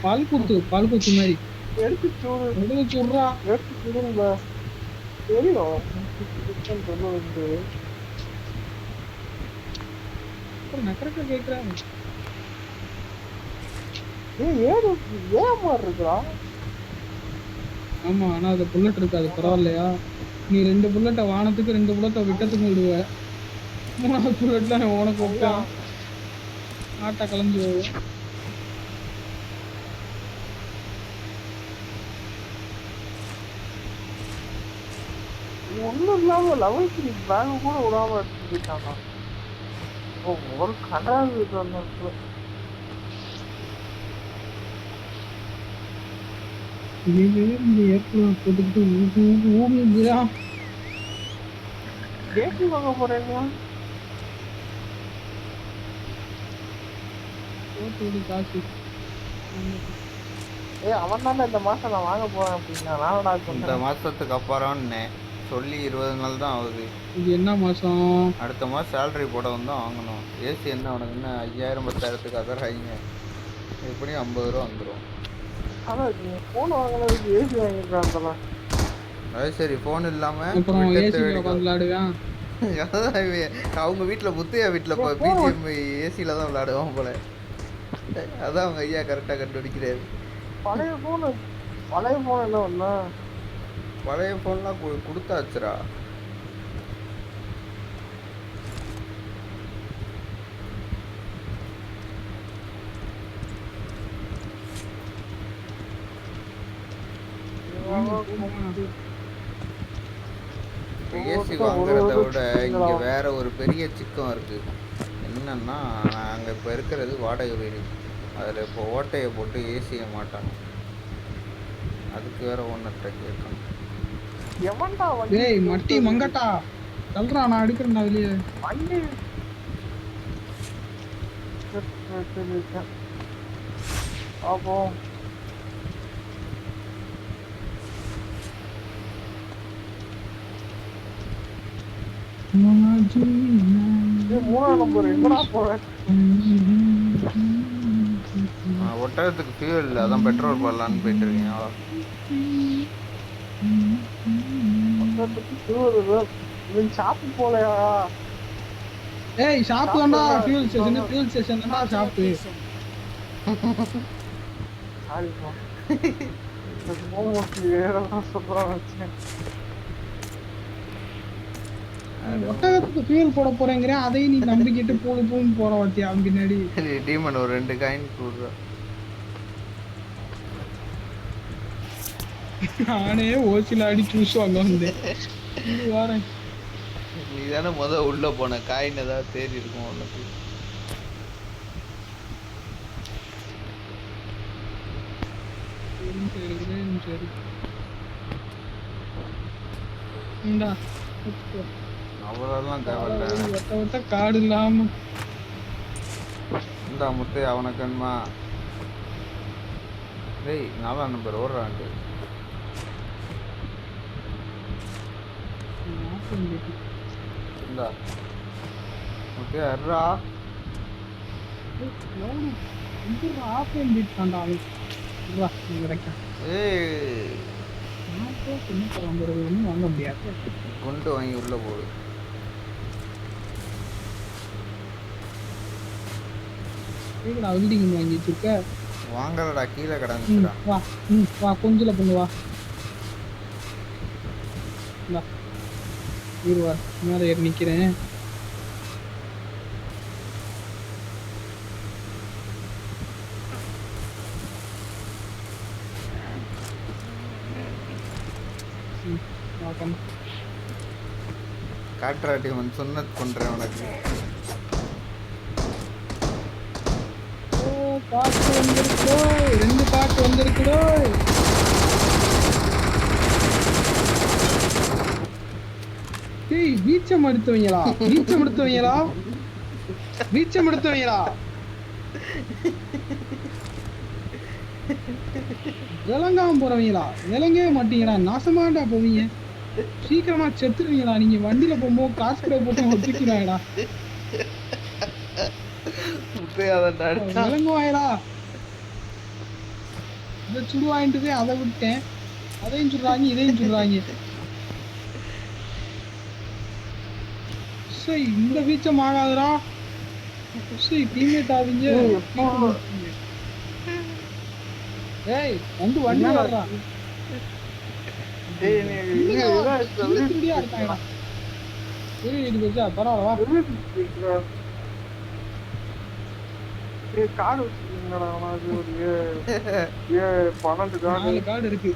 பால் குத்து மாதிரி எடுத்து சுடுறா. எடுத்து சுடுங்க தெரியும். நக்கரக்க கேக்குறாங்க. ஏன் மாதிரி இருக்கா? ஆமா, ஆனா அது புல்லட் இருக்காது. பரவாயில்லையா? நீ 2 புல்லட்டை வானத்துக்கு 2 புல்லட்டை விட்டத்துக்கு விடுவ. 3வது புல்லட்ல உனக்கு வைப்பேன், ஆட்டை கலந்து போகும். ஒண்ணும் இல்லாம லெவல் 3 பேக் கூட விடாம எடுத்துட்டு போயிட்டாங்க. ஒரு கடாது போட்டுக்கிட்டு ஊமிங்கிறான். கேட்டு வாங்க போறேங்க. காசு அவன் தானே இந்த மாசம் நான் வாங்க போறேன் அப்படின்னா நானடா இந்த சொன்னேன். மாதத்துக்கு அப்புறம்னே சொல்லி 20 நாள் தான் ஆகுது. இது என்ன மாசம்? அடுத்த மாதம் சேலரி போட வந்து வாங்கணும். ஏசி என்ன உனக்கு என்ன 5000 10,000த்துக்கு அதராங்க, எப்படியும் 50 ரூபா வந்துடும். ஆனா நீ போன் வாங்கினதுக்கு ஏசி வாங்கிருக்கான். அது சரி, ஃபோன் இல்லாமல் அப்புறம் ஏசியில் உட்காந்து விளையாடுவேன். அவங்க வீட்டில் முத்தையா வீட்டில் இப்போ பிஜிஎம் ஏசியில் தான் விளையாடுவான் போல. அதான் அவங்க ஐயா கரெக்டாக கண்டுபிடிக்கிறாரு. பழைய போன் என்ன ஒண்ணா? பழைய ஃபோன்லாம் கொடுத்தாச்சுரா. ஏசி வாங்குறத விட இங்கே வேற ஒரு பெரிய சிக்கம் இருக்குது. என்னன்னா, நாங்கள் இப்போ இருக்கிறது வாடகை வீடு. அதில் இப்போ ஓட்டையை போட்டு ஏசிய மாட்டாங்க. அதுக்கு வேற ஒன்றத்தை கேட்கணும். எவன்டா டேய் மட்டி மங்கட்டா தள்ளுறா, நான் எடுக்கிறேன்டா வெளியே. வண்டி அப்போ மூணாம் நம்பர் எங்கடா போறேன்? ஒட்டகத்துக்கு ஃபியூல் இல்லை, அதான் பெட்ரோல் போடலான்னு போயிட்டு இருக்கீங்க. ஷாப்பு போலையா? ஏய் ஷாப் தான்டா ஃபியூல் ஸ்டேஷன் தான்டா ஷாப்பு. சாரிப்பா, சொல்றான் வச்சேன். ஒட்டகத்துக்கு ஃபியூல் போட போறேங்கிறேன், அதையும் நீ நம்பிக்கிட்டு பூன்னு போற வாத்தியா அவன் பின்னாடி. டீமன் ஒரு 2 காயின் கொடுறா. நானே ஓசில அடி சூஸ் வாங்க வந்தேன். வரேன். நீ தானே உள்ள போன, காயின் ஏதாவது தேடி இருக்கும் உனக்கு. சரி இந்தா அவ்வளோலாம் தேவையில்ல. ஒட்ட காடு இல்லாம இந்தா முத்தை அவனுக்குமா. டேய் 4ஆம் நம்பர் ஓடுறான்ட்டு. இந்தா முத்தையா எர்ரா. ஆஃப்லைன் பீட் தாண்டா கிடைக்கும். ஏய் வாங்க முடியாது, குண்டு வாங்கி உள்ள போடு. வெல்டிங் வாங்கி வச்சிருக்க. வாங்கலடா, கீழே கிடந்துடா. வா வா கொஞ்சம் பொண்ணு வா. இருவா மேலே ஏறி நிக்கிறேன். காற்றாட்டி அவன் சுன்னத் பண்றேன் உனக்கு. காட்டு வந்திருக்கோ, 2 காட்டு வந்திருக்கோ. டேய் வீச்சம் எடுத்தவங்களா விளங்காம போறவங்களா? விளங்கவே மாட்டீங்கடா, நாசமாண்டா போவீங்க. சீக்கிரமா செத்துருவீங்களா? நீங்க வண்டியில போகும்போது காசு கூட போட்டு ஒத்துக்கிறாடா. விளங்குவாயடா. இதை சுடுவாயின்ட்டு போய் அதை விட்டேன். அதையும் சொல்றாங்க இதையும் சொல்றாங்க. சரி இந்த வீச்சம் ஆகாதுடா. சரி டீம்மேட் ஆவீங்க. ஏய் வந்து வண்டி வர்றா. டேய் நீ இதா திருடியா இருக்காங்கடா. இது வெச்சா பரவாயில்ல. ஏய் கார்டு வச்சிருக்கீங்கடா. அது ஒரு 12 கார்டு. 4 கார்டு இருக்கு.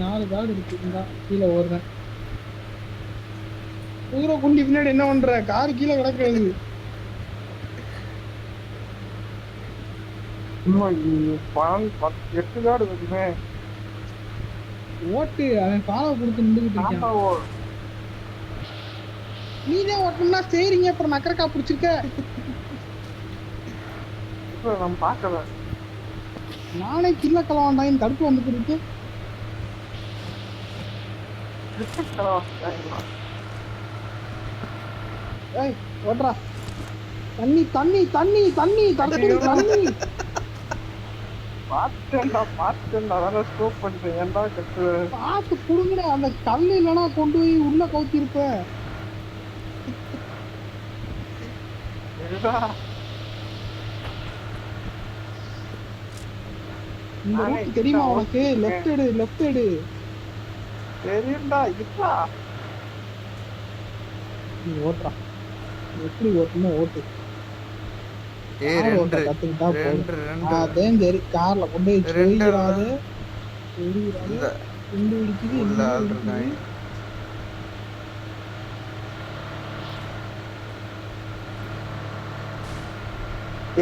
4 கார்டு இருக்கு. இந்த கீழே ஓடுறேன். ஊரை குண்டி பின்னாடி என்ன பண்ற? கார் கீழே கிடக்குது. 8 கார்டு இருக்குமே. ஓட்டு அவன் ஃபாலோ கொடுத்து நின்றுகிட்டு இருக்கான். நீதான் ஓட்டணும்னா சரிங்க, அப்புறம் நக்கரக்கா பிடிச்சிருக்க. நம்ம பார்க்கல. நானே கில்ல கலவாண்டாயின் தடுப்பு வந்துட்டு இருக்கு. ஏய் ஓட்றா. தண்ணி தண்ணி தண்ணி தண்ணி தடுப்பு தண்ணி. பாத்துட்டேன்டா வேற ஸ்டோப் பண்ணிட்டேன். ஏன்டா கட்டு பார்த்து புடுங்கடா. அந்த கல்லு இல்லைன்னா கொண்டு போய் உள்ள கவுத்தி இருப்ப. எதுடா இந்த ரூட் தெரியுமா உனக்கு? லெஃப்ட் எடு லெஃப்ட் எடு. தெரியும்டா இதுடா. நீ ஓட்டுறா. எப்படி ஓட்டுமோ ஓட்டு. ஏய் கார் ஓட்ட ரெண்டு கத்துக்கிட்டா போதும். ரெண்டு அதேம் சரி. கார்ல கொண்டு போய் ரெண்டு சொல்லிடாது. இந்த குண்டு பிடிக்குது. உள்ள என்ன ஆள் பிடிக்குது? இருக்காங்க.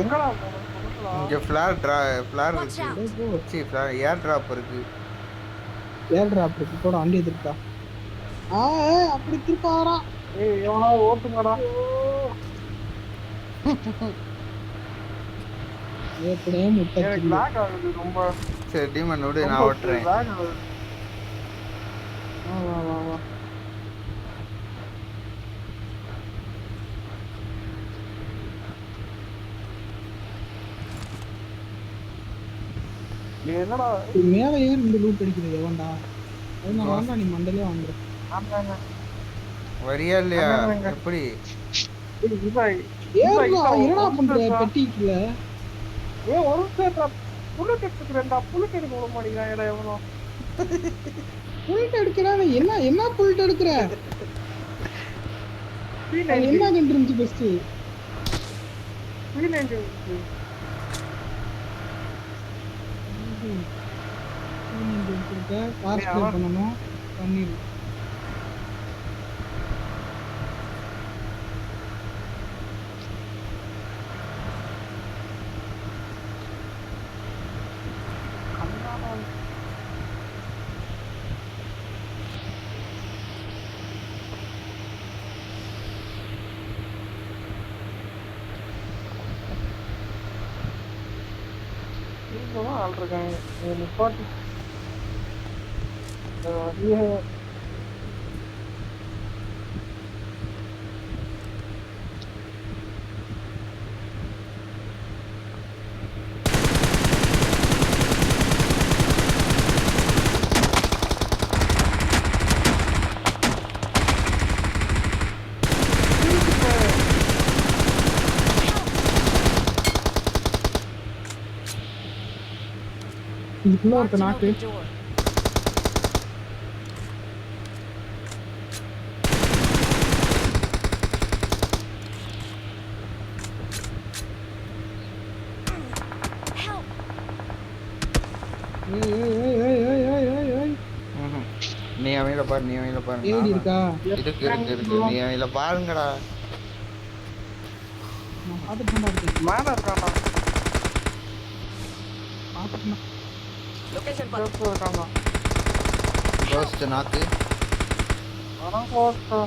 எங்கடா போகணும் பக்கத்துல? இங்க ஃபிளார் Watch இருக்கு. out. போ. சி ஃபிளார் ஏர் டிராப் இருக்கு. ஏழ்ரா அப்படி கூட வண்டி திருப்பா. அப்படி திருப்பாரா. ஏய் எவனா ஓட்டுங்கடா. எப்படியே முட்டை எனக்கு கில்லு. லாக் ஆகுது ரொம்ப. சரி டீமன் விடு நான் ஓட்டுறேன். லாக் ஆகுது. வா வா வா வா. நீ என்னடா இது மேல ஏறி இந்த லூட் அடிக்கிறது எவன்டா? அது நான் வாங்க நீ மண்டலே வாங்குற. ஆமாங்க. வரியா இல்லையா? ஆமாங்க. எப்படி ஏய் இவா ஏறா என்னடா பண்ற பெட்டிக்குல? ஏய் ஒரு நிமிஷம் புல்லட் எடுத்துக்கிறேன்டா. புல்லட் எடுக்க விட மாட்டேங்கிறான் எவனோ. புல்ட் எடுக்கிறானே. என்ன என்ன புல்ட் எடுக்கிற? அது என்ன கண்டு இருந்துச்சு பெஸ்ட்? கார் ஸ்ப்ரே பண்ணணும். பண்ணிடு. ஆள் இருக்காங்க. நிப்பாட்டி இதுக்குள்ள ஒருத்த Marked an நாக்கு. open door. Help! நீ அவங்கள பாரு நீ அவங்கள பாரு. ஏடி இருக்கா? இருக்கு நீ அவங்கள பாருங்கடா. நான் பார்த்துட்டு தான் இருக்கேன். மேல இருக்கான்டா. பார்த்துட்டு லொகேஷன் Close ல இருக்கான்டா. ரோஸ்ட் நாக்கு அதான் close டா.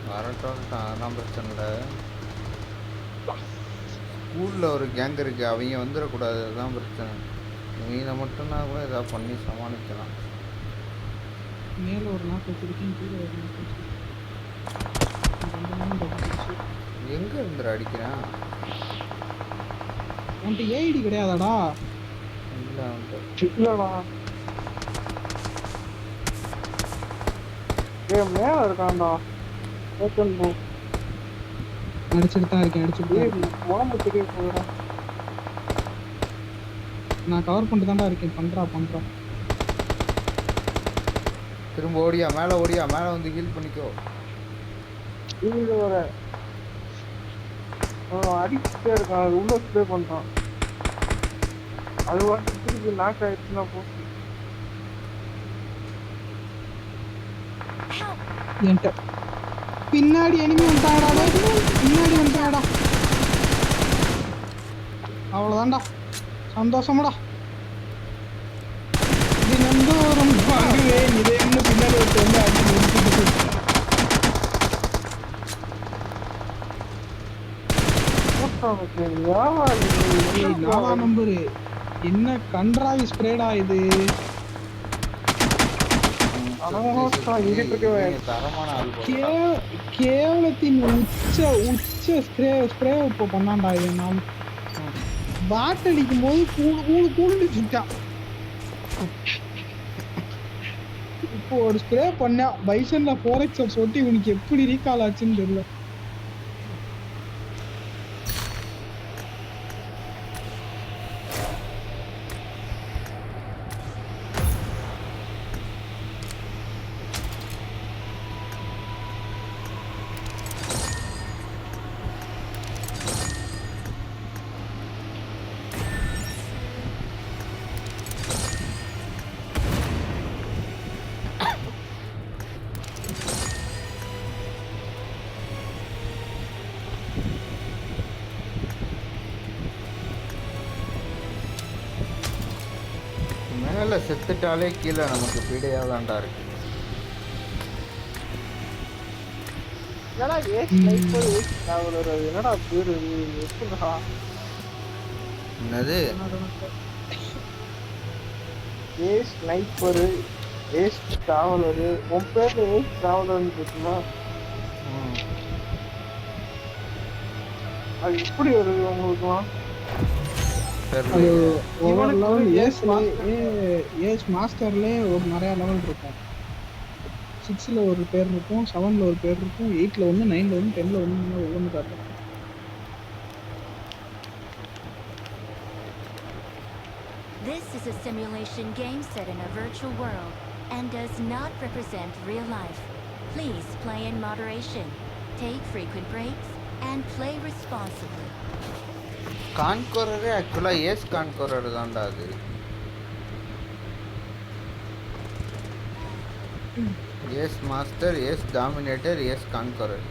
வரட்டும் அதான் பிரச்சனை இல்லை. ஸ்கூலில் ஒரு கேங் இருக்கு. அவங்க வந்துடக்கூடாது. அதுதான் பிரச்சனை. இவங்களை மட்டும்னா கூட ஏதாவது பண்ணி சமாளிக்கலாம். மேல ஒரு நாக்கு வச்சிருக்கேன். கீழே ஒரு நாக்கு வச்சிருக்கேன். எங்கே இருந்துரு அடிக்கிறான்? உன்கிட்ட ஏஐடி கிடையாதாடா? இல்லை அவன்கிட்ட இல்லடா. ஏய் மேல இருக்கான்டா. ஓபன் போ. அடிச்சுட்டு தான் இருக்கேன். அடிச்சுட்டு தான் ஏய் இருக்கேன். உடம்பு தெரிய போகுதுடா. நான் கவர் பண்ணிட்டு தான்டா இருக்கேன். பண்றா திரும்ப ஓடியா மேலே வந்து ஹீல் பண்ணிக்கோ. இங்க வர அடிச்சுட்டே இருக்கான். அது உள்ள ஸ்ப்ரே பண்றான். அது வந்து திருப்பி நாக் ஆயிடுச்சுன்னா போச்சு. Help! என்கிட்ட பின்னாடி எனிமி வந்துட்டாங்கடா. பின்னாடி வந்துட்டாங்கடா. அவ்வளோதான்டா. சந்தோஷமாடா. தினந்தோறும் வாங்குவேன் இதே என்ன பின்னாடி ஒருத்தர் வந்து அடி முடிச்சுட்டு ஏய் 4ஆம் நம்பர் என்ன கன்றாவி ஸ்ப்ரேடா இது. தரமான ஆள் போல. கேவலத்தின் உச்ச ஸ்ப்ரே இப்போ பண்ணாண்டா இது. நான் பாட் அடிக்கும் போது கூண்டு சுட்டான். இப்போ ஒரு ஸ்ப்ரே பண்ண பைசன்ல 4x சொட்டி இவனுக்கு எப்படி ரீகால் ஆச்சுன்னு தெரியல. மேலே செத்துட்டாலே கீழே நமக்கு பீடையாக தான்டா இருக்கு. என்னடா பேரு என்னது ஏஸ் ஸ்னைப்பரு ஏஸ் டிராவலரு. உன் பேர்ல ஏஸ் டிராவலர்னு இருக்குமா? அது எப்படி வருது உங்களுக்குலாம்? அது ஒவ்வொரு லெவல் ஏஸ் மாஸ்டர்லேயே ஒரு நிறையா லெவல் இருக்கும். 6ல் ஒரு பேர் இருக்கும், 7ல் ஒரு பேர் இருக்கும், 8ல் 1, 9ல் 1, 10ல் 1 ஒவ்வொன்று காட்டும். This is a simulation game set in a virtual world and does not represent real life. Please play in moderation, take frequent breaks, and play responsibly. கான்கோரரே ஆக்சுவலாக ஏஸ் கான்கோரர் தான்டா அது. Ace Master, Ace Dominator, Ace Conqueror.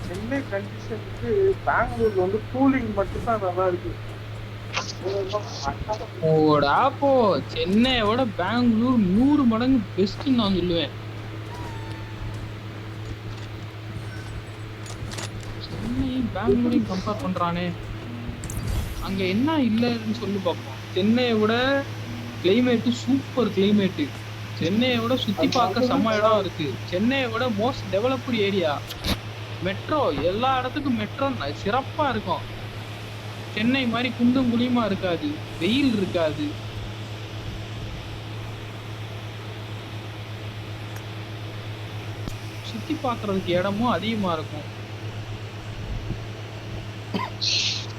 Chennai கண்டிஷனுக்கு பெங்களூர்ல வந்து cooling மட்டும்தான் நல்லா இருக்கு. ஓடா போ, சென்னையோட பெங்களூர் 100 மடங்கு பெஸ்ட்னு நான் சொல்லுவேன். சென்னை பெங்களூரையும் கம்பேர் பண்றானே, அங்க என்ன இல்லைன்னு சொல்லி பார்ப்போம். சென்னையை விட கிளைமேட்டு சூப்பர் கிளைமேட்டு. சென்னையை விட சுத்தி பார்க்க செம்ம இடம் இருக்கு. சென்னையை விட மோஸ்ட் டெவலப்டு ஏரியா. மெட்ரோ, எல்லா இடத்துக்கும் மெட்ரோ சிறப்பா இருக்கும். சென்னை மாதிரி குண்டும் குழியுமா இருக்காது, வெயில் இருக்காது. சுத்தி பார்க்கறதுக்கு இடமும் அதிகமா இருக்கும்.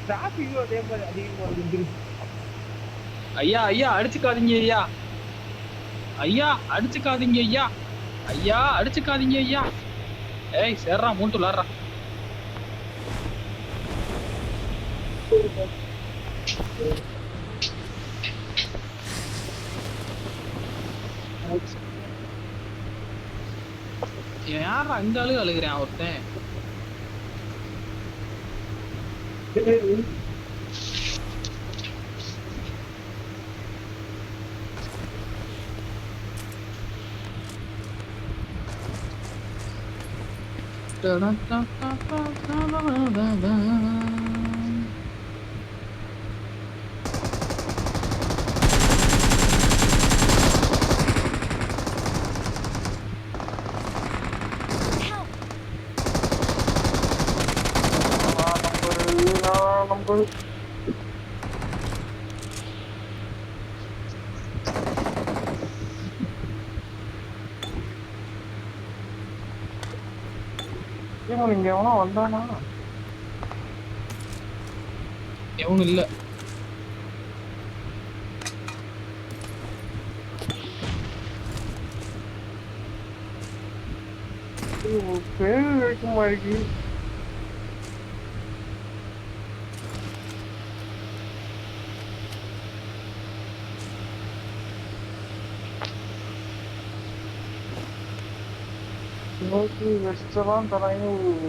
டிராஃபிக்கும் அதே மாதிரி அதிகமா இருக்கு. ஐயா ஐயா அடிச்சுக்காதீங்க ஐயா, ஐயா அடிச்சுக்காதீங்க ஐயா, ஐயா அடிச்சுக்காதீங்க ஐயா. ஏய் சேர்றா, மூட்டு விளாடுறா. யாரா இந்த ஆளு அழுகிறேன் ஒருத்தன். இங்க எவனோ வந்தானா? எவனும் இல்ல. பேரு வைக்க மாதிரி வெஸ்டெல்லாம் தராங்க.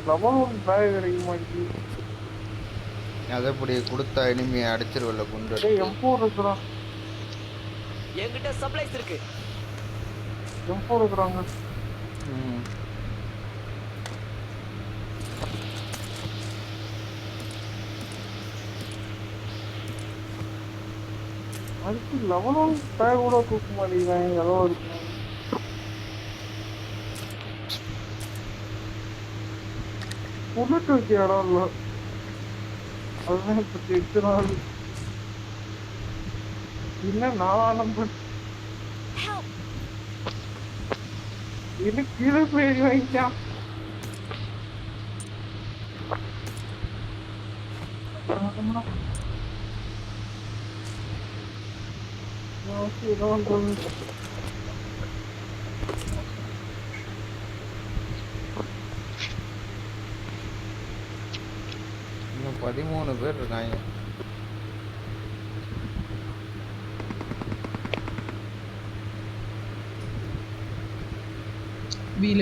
லெவல் 1 பேக் கிடைக்க மாட்டேங்குது. அதை இப்படி கொடுத்தா இனிமையை அடிச்சிருவல்ல குண்டு. M4 இருக்கிறான், என்கிட்ட சப்ளைஸ் இருக்கு. M4 இருக்கிறாங்க. அதுக்கு லெவலும் பேர் கூட தூக்க மாட்டேங்கிறாங்க. ஏதோ இருக்கு புல்லட் வைக்க இடம் இல்லை. அதுதான் இப்ப 8 நாள் இன்னும் 4ஆம் நம்பர் Help! இன்னும் கீழே போய் வாங்கிட்டான். இன்னும் 13 பேர் இருக்காங்க.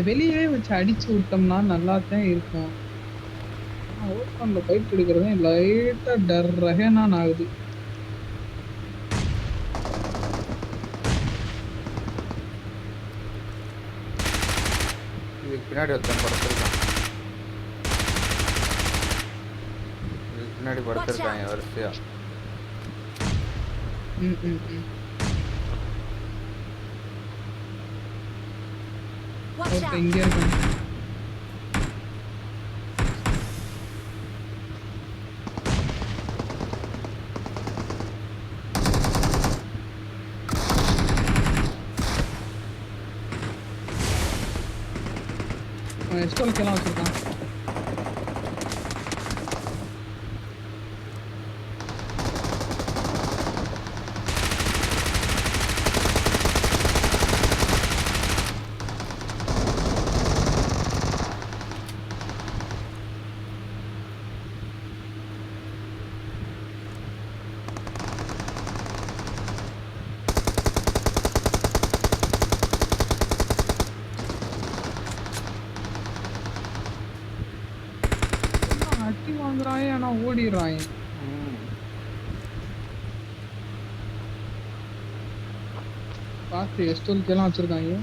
வெளியே வச்சு அடிச்சு விட்டோம்னா நல்லா தான் இருக்கும். ஓப்பன்ல ஃபைட் எடுக்கிறது லைட்டா டர்ரகேனான் ஆகுது. இதுக்கு பின்னாடி ஒருத்தன் படுத்திருக்கான். இதுக்கு பின்னாடி படுத்திருக்காங்க வரிசையா. Watch out! இங்க இருக்கான். எஸ்டோலுக்கு எல்லாம் வச்சிருக்கான். அட்டி வாங்குறாங்க ஆனா ஓடிடுறாங்க. பார்த்து எஸ்டோலுக்கு எல்லாம் வச்சிருக்காங்க.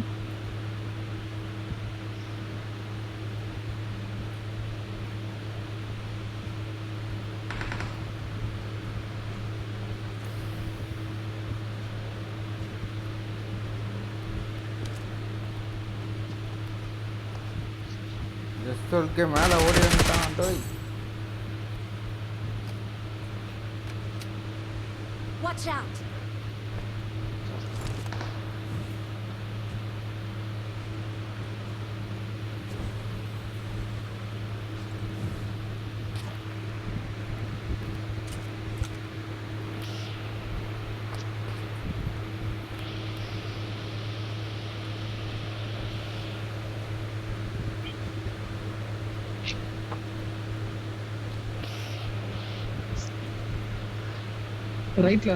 எஸ்டோலுக்கே மேலே ஓடி வந்துட்டான். டோய் Watch out!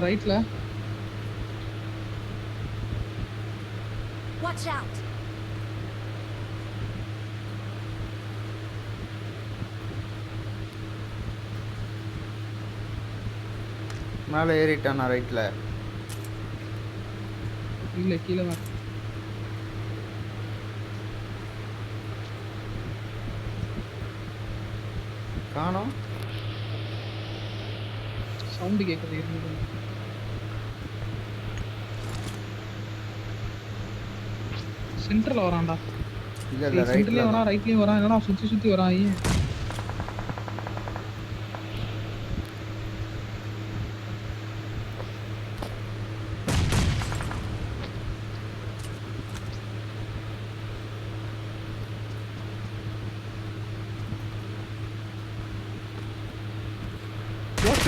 ரைட்ல Watch out! மேலே ஏறிட்டானா ரைட்டில்? இல்ல கீழே தான். காணோம். சவுண்டு கேட்குது. சென்டர்ல வரான்டா. இல்லை இல்லை சென்டர்லயும் ரைட்டில் வரான், ரைட்லயும் வரான். என்னடா சுத்தி வரான். ஏன்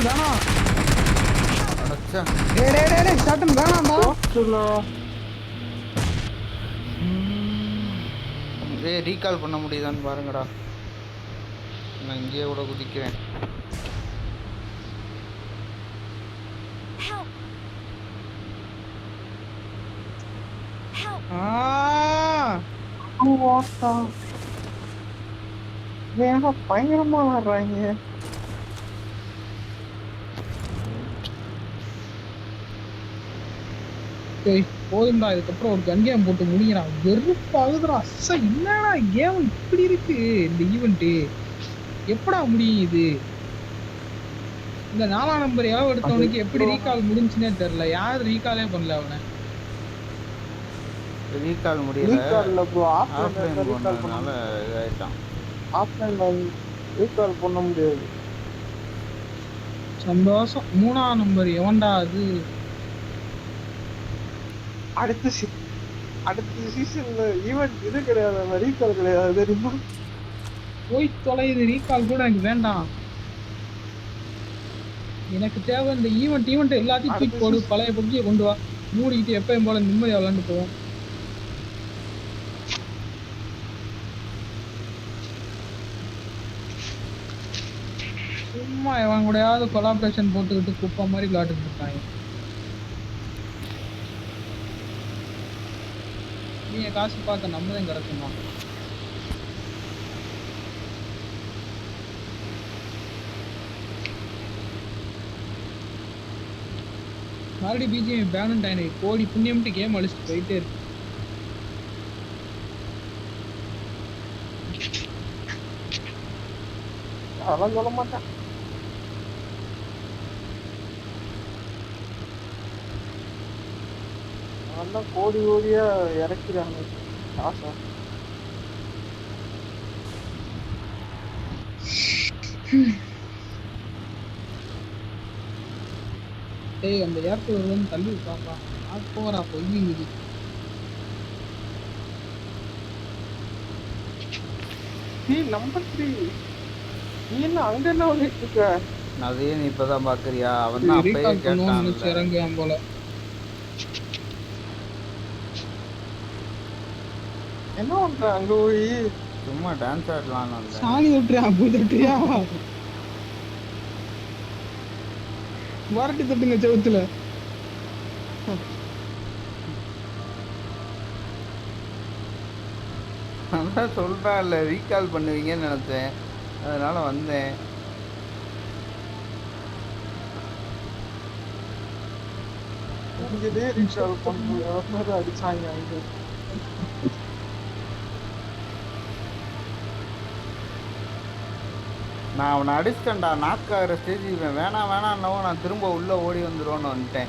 தானா அடைச்சா சாட்டன் வேணாம்டா. ரீகால் பண்ண முடியுதான்னு பாருங்கடா. நான் இங்கேயே கூட குதிக்கிறேன். Help! Help! பயங்கரமா வர்றாங்க. போதும்டா, இதுக்கப்புறம் ஒரு கன் கேம் போட்டு முடிக்கிறான். வெறுப்பாகுதுடா. என்னடா கேம் இப்படி இருக்கு. இந்த ஈவெண்ட் எப்படா முடியும்? இது இந்த 4ஆம் நம்பர் எவன் எடுத்தவனுக்கு எப்படி ரீகால் முடிஞ்சுனே தெரியல. யாரும் ரீகாலே பண்ணல அவனை. ரீகால் முடியல, ரீகால்ல ப்ரோ ஆஃப்லைன் ஆஃப்லைன்ல ரீகால் பண்ண போனதுனால இதாயிட்டான். ஆஃப்லைன்ல ரீகால் பண்ண முடியாது. சந்தோஷம். 3ஆம் நம்பர் எவன்டா அது? அடுத்த சீசன்ல ஈவென்ட் இது கிடையாது, ரீகால் கிடையாது தெரியுமா? போய் தொலையுது. ரீகால் கூட எனக்கு வேண்டாம். எனக்கு தேவை இந்த ஈவெண்ட் எல்லாத்தையும் தூக்கி போடு. பழைய பப்ஜியை கொண்டு வா. மூடிக்கிட்டு எப்பயும் போல நிம்மதியா விளாண்டு போவோம். சும்மா இவன் கூடயாவது கொலாபரேஷன் போட்டுக்கிட்டு குப்பை மாதிரி விளையாட்டுட்டு இருக்காங்க. நீங்க காசு பார்க்க நம்மதான் கிடக்குமா? மறுபடியும் பிஜிஎம் பேனண்ட் ஆயினு கோடி புண்ணியம்ட்டு கேம் அழிச்சிட்டு போயிட்டே இருக்கு. அதெல்லாம் சொல்ல மாட்டேன். அதெல்லாம் கோடி கோடியா இறக்கிறாங்க காசை. டேய் அந்த ஏர்போர்ட் வந்து தள்ளி விட்டாப்பா. போறா பொய்யுங்குது. நம்பர் 3 நீ என்ன அங்க என்ன வந்துட்டு இருக்க? அதே நீ இப்பதான் பாக்குறியா? அவன் தான் அப்பயே கேட்டான். இறங்குவான் போல. என்ன பண்ற அங்க போய்? சும்மா டான்ஸ் ஆடலாம்னு வந்தேன். சாணி தொட்டுறியா? பூ தொட்டுறியா? வரட்டி தட்டுங்க செவுத்துல. அதான் சொல்றான்ல ரீகால் பண்ணுவீங்கன்னு நினைச்சேன், அதனால வந்தேன். இங்கதே ரீசால் பண்ணுறது அடிச்சாங்க அங்க. நான் அவனை அடிச்சிட்டேன்டா. நாக்காகிற ஸ்டேஜ் இவன் வேணாம் வேணாம்னவோ நான் திரும்ப உள்ளே ஓடி வந்துடுவோன்னு வந்துட்டேன்.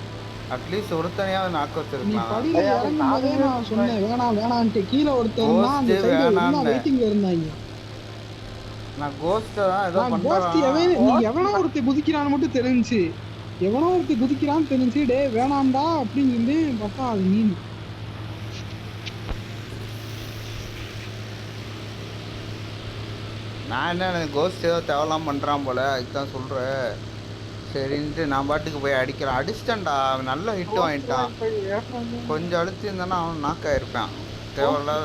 அட்லீஸ்ட் ஒருத்தனையாவது நாக்க நீ வச்சிருக்கலாம். படியில இறங்கும் போதே நான் சொன்னேன் வேணாம் வேணான்ட்டு. கீழே ஒருத்தர் அந்த சைடு வெயிட்டிங்ல இருந்தாங்க. நான் கோஸ்ட்டை தான் ஏதோ நான் கோஸ்ட் பண்ணுறேன். நீ எவனோ ஒருத்தர் குதிக்கிறான்னு மட்டும் தெரிஞ்சு, எவனோ ஒருத்தர் குதிக்கிறான்னு தெரிஞ்சு டே வேணாம்டா அப்படின்னு சொல்லி பார்த்தா அது நீ. நான் என்ன கோஸ்ட் ஏதோ தேவலாம் பண்ணுறான் போல, அதுதான் சொல்கிறேன். சரின்ட்டு நான் பாட்டுக்கு போய் அடிக்கிறேன். அடிச்சிட்டேன்டா. அவன் நல்ல ஹிட் வாங்கிட்டான். கொஞ்சம் அழுத்தி இருந்தானா அவன் நாக்காயிருப்பான். தேவையில்லாத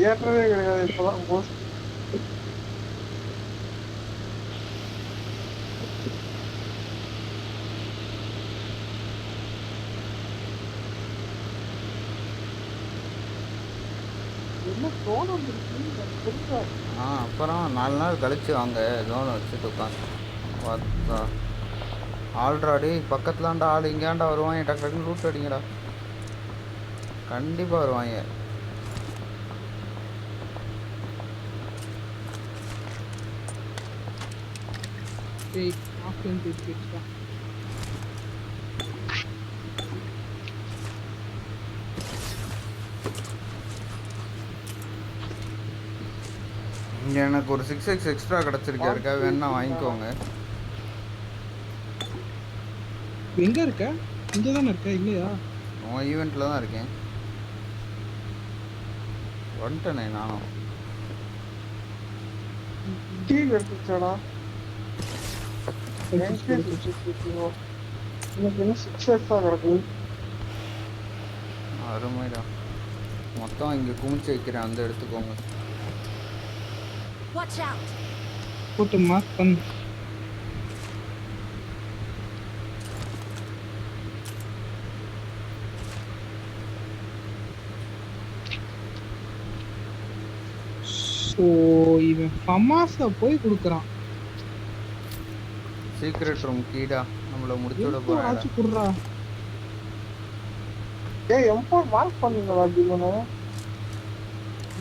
ஏற்றவே கிடையாது இப்போதான் கோஸ்ட். என்ன தோணு வந்துருக்கு? அப்புறம் 4 நாள் கழிச்சு வாங்க ஜோனை வச்சுட்டு உட்காந்து பார்த்தா ஆல்ரெடி பக்கத்துலாண்டா ஆள் இங்கேண்டா வருவாங்க. டக்கு டக்குன்னு ரூட் அடிங்கடா. கண்டிப்பாக வருவாங்க. இங்கே எனக்கு ஒரு 6x எக்ஸ்ட்ரா கிடச்சிருக்கு. இருக்கா வேணா வாங்கிக்கோங்க. எங்க இருக்க? இங்கே தானே இருக்க இல்லையா? உன் ஈவெண்ட்டில் தான் இருக்கேன். வந்துட்டேனே நானும். டீ எடுத்துச்சாடா. எனக்கு என்ன 6x தான் கிடக்குது. அருமைடா. மொத்தம் இங்கே குமிச்சு வைக்கிறேன், வந்து எடுத்துக்கோங்க. Watch out! போட்டு மார்க் பண்ணு. ஸோ இவன் ஃபமாஸை போய் கொடுக்குறான். சீக்ரெட் ரூம் கீடா நம்மள முடிச்சு விட போறான். ஆச்சு குடுறா. ஏய் M4 மார்க் பண்ணுங்கடா ஜீவனே.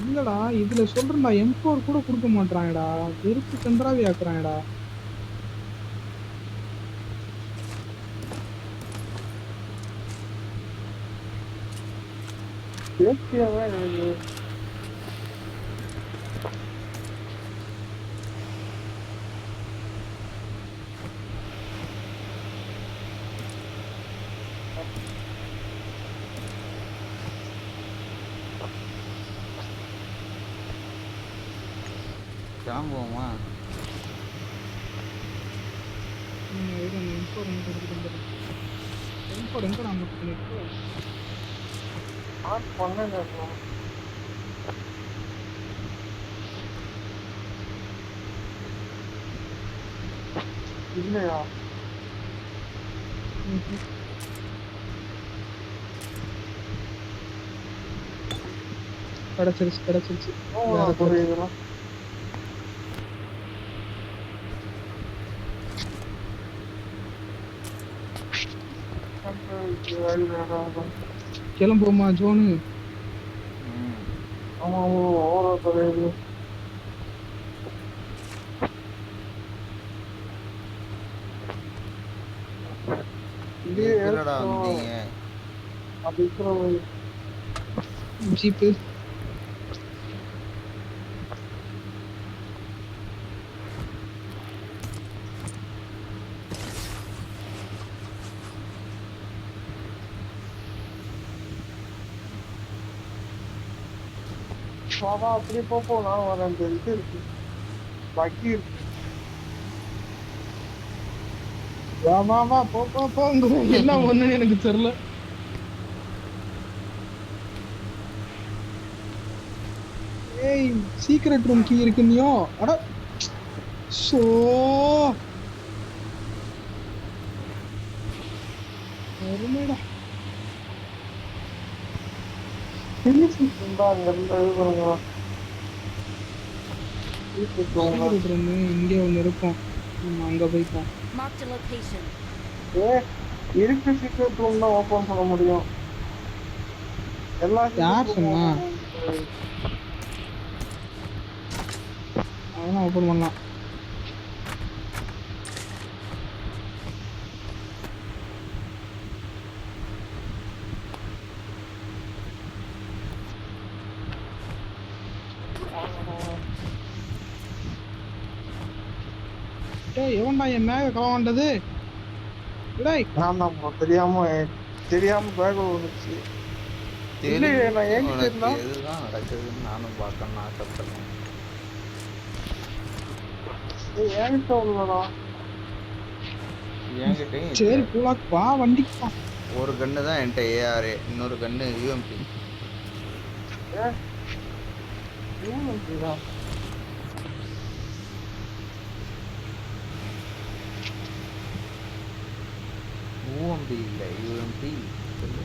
இல்லடா இதுல சொல்றேன்டா M4 கூட கொடுக்க மாட்டாங்கடா, வெறுப்பு கன்றாவி ஆக்குறாங்கடா. சேஃப்டியாவே எனக்கு கிளம்புவோமா? M4 எங்கடா நமக்கு இருக்கு? ஆன் பண்ணல bro. இல்லையா கிடைச்சிருச்சு. புரியுதுண்ணா. கிளம்புவோமா ஜோனு? ம். ஆமா ஓவரா புரியுது. எதுலடா வந்தீங்க? அது ஜீப்பு வாவா அப்படியே போப்போம். நான் வரேன். அந்த இது இருக்கு, வக்கி இருக்கு. வா போ என்ன ஒண்ணுன்னு எனக்கு தெரியல. ஏய் சீக்ரெட் ரூம் கீ இருக்கு நீயோ? அட சோ ஒருமேடா இருந்தா அங்க இருந்து இது பண்ணுங்க. சீக்ரெட் ரூம் இங்கே ஒன்று இருக்கும், நம்ம அங்க போய்ப்போம். Marked a location. இருக்கு சீக்ரெட் ரூம் தான் ஓபன் பண்ண முடியும். எல்லா யார் secret room சொன்னா? open பண்ண முடியாது. அதெல்லாம் ஓப்பன் பண்ணலாம். எவன்டா என் மேக களவாண்டது? டேய் நான் தான் bro, தெரியாம பேக் வந்துச்சு. இல்லையே, நான் என்கிட்ட உனக்கு இருந்தா எதுதான் நடக்குதுன்னு நானும் பார்க்கணும்னு ஆசைப்படுறேன். என்கிட்ட உள்ளடா. என்கிட்டயும் சரி இல்ல. கூலாக் வா வண்டிக்கு வா. ஒரு கன்று தான் என்கிட்ட AR, இன்னொரு கன்று UMP. தான் UMP இல்லை, UMP சொல்லு.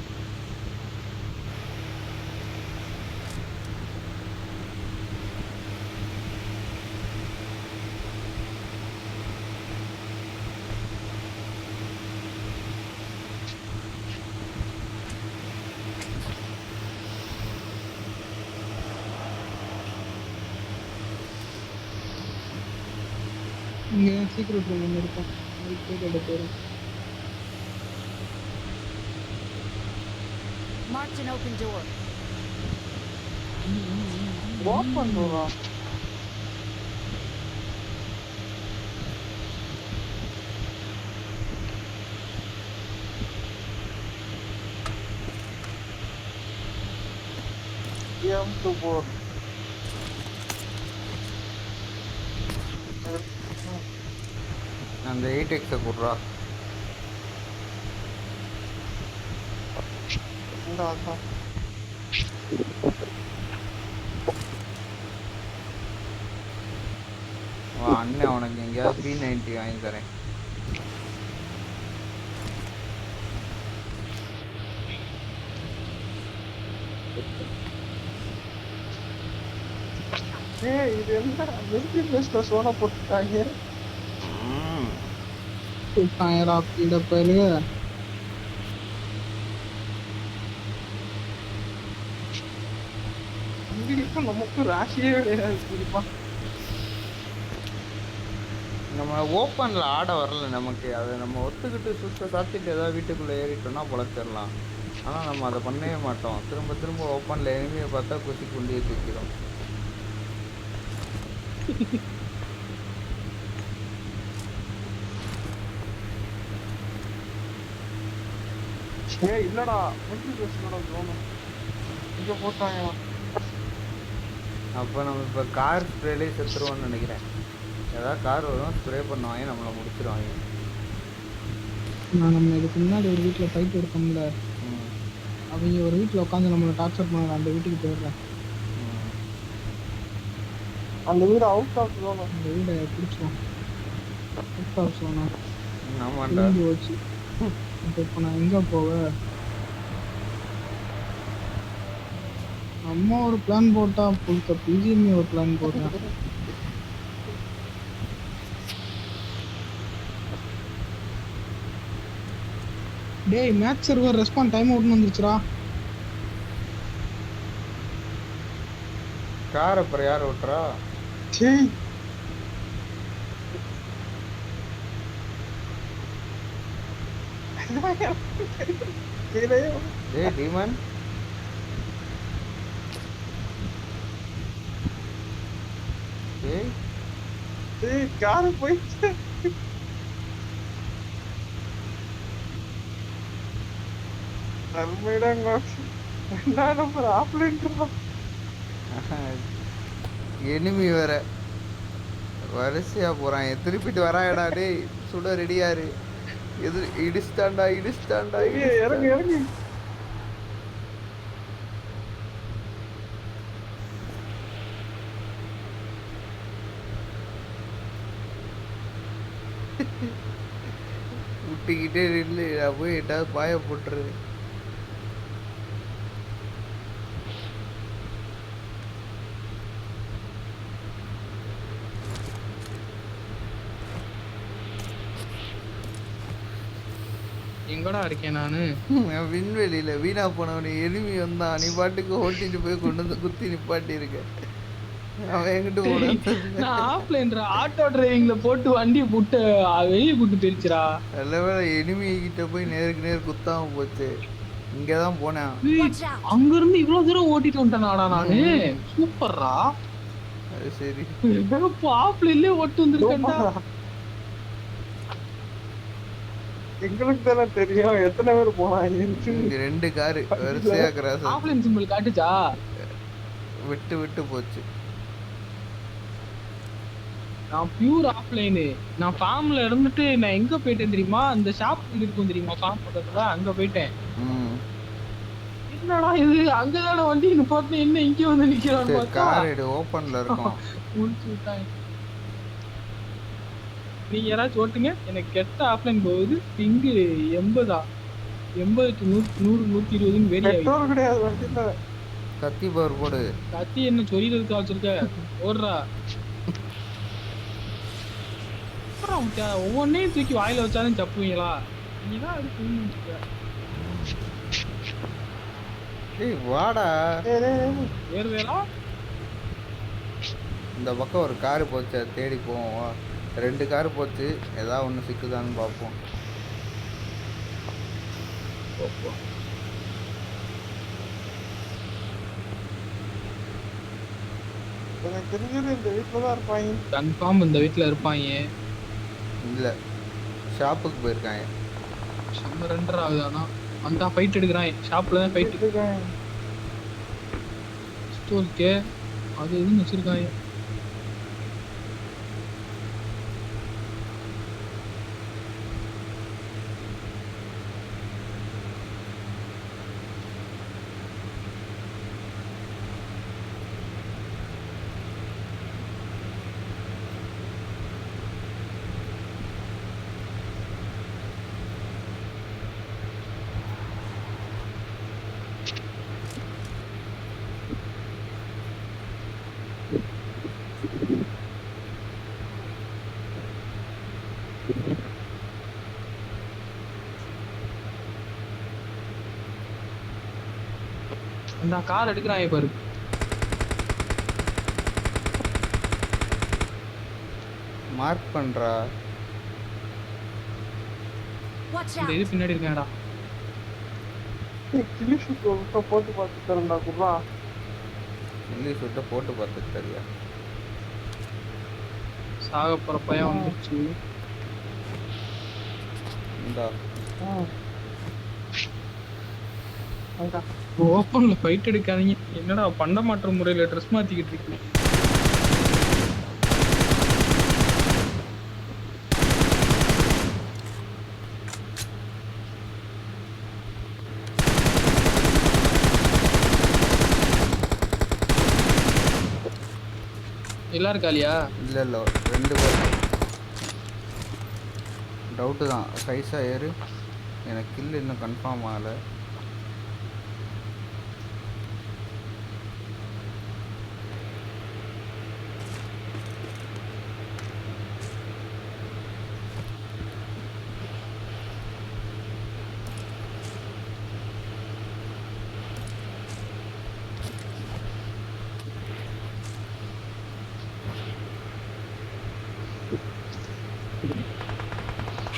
இங்க சீக்ரெட் ரூம் ஒன்று இருக்கும், அதுக்கு போய் எடுத்து வரும். Marked an open door. Open Dora? M2 போர். அந்த 8X கொடுறா. இந்த அதான் வா அண்ணன் உனக்கு எங்கேயாவது P90 வாங்கி தரேன். இது என்ன மில்கி பிளேஸ்ல சோனா போட்டுட்டாங்க. கூட்டாயரா பீட பயிலுக. உங்களுக்கும் நமக்கும் ராசியே கிடையாது தெரியுமா? நம்ம ஓப்பனில் ஆட வரல நமக்கு. அதை நம்ம ஒத்துக்கிட்டு சுத்த சாத்திட்டு ஏதாவது வீட்டுக்குள்ளே ஏறிட்டோம்னா பொழைச்சிடலாம். ஆனால் நம்ம அதை பண்ணவே மாட்டோம். திரும்ப திரும்ப ஓப்பனில் எனிமையை பார்த்தா குசி குண்டியை தூக்கிறோம். ஏய் இல்லடா, முன்சி பேசுறோட தோணும் இங்க போட்டாங்களா? அப்போ நம்ம இப்போ கார் ஸ்ப்ரேலே செத்துருவோம்னு நினைக்கிறேன். ஏதாவது கார் வரும், ஸ்ப்ரே பண்ணுவாங்க, நம்மளை முடிச்சிருவாங்க. நம்ம இதுக்கு முன்னாடி ஒரு வீட்டில் ஃபைட் எடுத்தோம்ல, அவங்க ஒரு வீட்டில் உட்காந்து நம்மளை டார்ச்சர் பண்ணாங்க. அந்த வீட்டுக்கு போயிடுறேன். அந்த வீடு அவுட் ஆஃப் ஜோன். அந்த வீடை பிடிச்சோம். அவுட் ஆஃப் ஜோனா? ஆமாண்டா. வச்சு இப்போ நான் எங்கே போவேன்? அம்மா ஒரு பிளான் போட்டா, புதுக்க பிஜிஎம்ஏ ஒரு பிளான் போடுறேன். டேய், மேட்ச் சர்வர் ரெஸ்பாண்ட் டைம் அவுட்னு வந்துருச்சுடா. கார் அப்புறம் யார் ஓட்டுறா? டேய் டேய் டீமன், டேய் கார் போயிடுச்சு. நர்மேடாங்க நான் நம்பர் ஆப்லைன்டா. எனிமி வேற வரிசையா போறான். திருப்பிட்டு வராயடா. டேய் சுட ரெடியாரு. எது இடிஸ்டாண்டா இடிஸ்டாண்டா. இறங்கு இறங்கு. விட்டுக்கிட்டே நில்லு. நான் போய் எட்டாவது பாய போட்டுரு. எங்கடா இருக்கேன் நானு? விண்வெளியில வீணா போனவனு எனிமி வந்தான். நீ பாட்டுக்கு ஓட்டிட்டு போய் கொண்டு வந்து குத்தி நிப்பாட்டி இருக்க. அவன் எங்கிட்டு போன? நான் ஆஃப்லைன்ல ஆட்டோ டிரைவிங்ல போட்டு வண்டியை போட்டு வெளியே கூட்டு தெரிச்சுடா. நல்ல வேலை எனிமி கிட்ட போய் நேருக்கு நேர் குத்தாம போச்சு. இங்கதான் போனேன். அங்க இருந்து இவ்வளவு தூரம் ஓட்டிட்டு வந்துட்டேனாடா நானு. சூப்பர்ரா. அது சரி. ஆஃப்லைன்லயே ஓட்டு வந்திருக்கேன்டா. எங்களுக்கு தானே தெரியும் எத்தனை பேர் போனாங்க. இங்க 2 காரு வரிசையா கிராஸ். Offline simple காட்டுச்சா? விட்டு விட்டு போச்சு. நான் பியூர் ஆஃப்லைனு. நான் ஃபார்ம்ல இருந்துட்டு நான் எங்க போயிட்டேன் தெரியுமா? அந்த ஷாப் இருக்கும் தெரியுமா ஃபார்ம் பக்கத்துல, அங்க போயிட்டேன். என்னடா இது, அங்கதான வண்டி நிப்பாட்டு, என்ன இங்க வந்து நிக்கிறான்னு பார்த்தா கார் எடு ஓபன்ல இருக்கும். முடிச்சு விட்டாங்க. நீங்க யாராச்சும் ஓட்டுங்க. எனக்கு கெட்ட ஆஃப்லைன் போகுது. இங்கு 80 to 100 120 வேரி ஆகுது. கிடையாது வண்டியில. கத்தி பவர் போடு. கத்தி என்ன சொரியில இருக்கா வச்சிருக்க? ஓடுறா. ஒவ்வொன்னையும் தூக்கி வாயில வச்சாலும் தப்புவீங்களா? நீதான் அது புரிஞ்சுக்க. ஏய் வாடா. வேறா இந்த பக்கம் ஒரு கார் போச்சு, தேடி போவோம். 2 கார் போச்சு. ஏதாவது ஒன்று சிக்குதான்னு பார்ப்போம். எனக்கு தெரிஞ்சது இந்த வீட்டுல தான் இருப்பாங்க. கன்ஃபார்ம் இந்த வீட்டுல இருப்பாங்க. இல்ல ஷாப்புக்கு போயிருக்காங்க. நம்ம 2 ஆகுதானா? அந்த ஃபைட் எடுக்கிறான். ஷாப்ல தான் ஃபைட் இருக்காங்க. ஸ்டோர்க்கே அது எதுவும் வச்சிருக்காங்க. அந்த கார் எடுக்கிறான் பாரு. மார்க் பண்ணுறா. Watch இந்த out! இது பின்னாடி இருக்கேன்டா. கிளி ஷூட் போட்டு பார்த்து தரேன்டா குர்ரா. இல்லை சுட்ட போட்டு பார்த்துட்டு தெரியா. சாக போற பையன் வந்துருச்சு. இந்தா ஓப்பன்ல ஃபைட் எடுக்காதீங்க. என்னடா பண்ண மாற்ற முறையில ட்ரெஸ் மாத்திக்கிட்டு இருக்கு. எல்லாரும் காலியா? இல்லை இல்லை 2 பேர். டவுட்டு தான். சைஸாக ஏறு. எனக்கு கில் இன்னும் கன்ஃபார்ம் ஆகலை.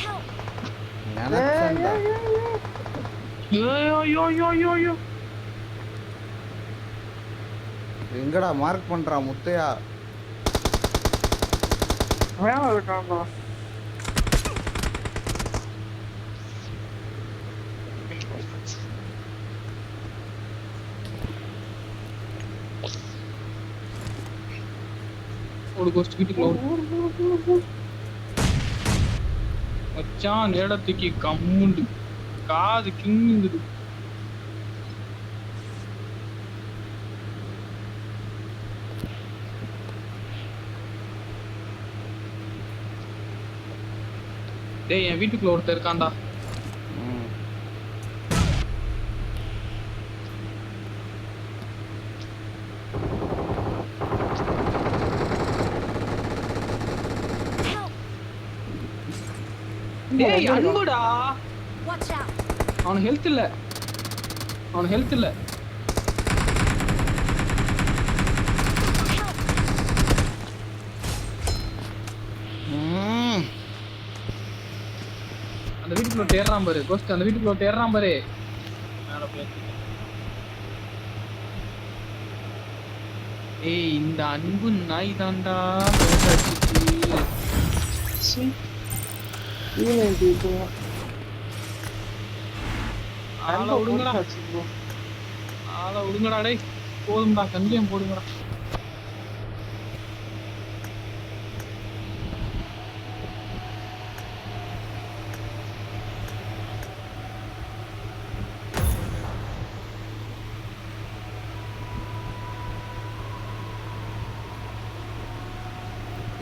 Help! நினச்சேன்டா. ஐயோ எங்கடா மார்க் பண்ணுறா முத்தையா? மேல இருக்கான்டா. ஒரு கோஸ்ட் வீட்டுக்குள்ள மச்சான் நேடத்துக்கு கம்முண்டு காது கிங்குது. டேய் என் வீட்டுக்குள்ள ஒருத்தர் இருக்கான்டா. ம். Help! டேய் அன்புடா. Watch out! அவனுக்கு ஹெல்த் இல்ல. Help! ம். அந்த வீட்டுக்குள்ள தேடுறான் பாரு கோஸ்ட். அந்த வீட்டுக்குள்ள தேடுறான் பாரு. மேல போய் ஏய் இந்த அன்பு நாய் தான்டா. ஆளை விடுங்கடா டேய். போதும்டா கண்டியம் போடுங்கடா.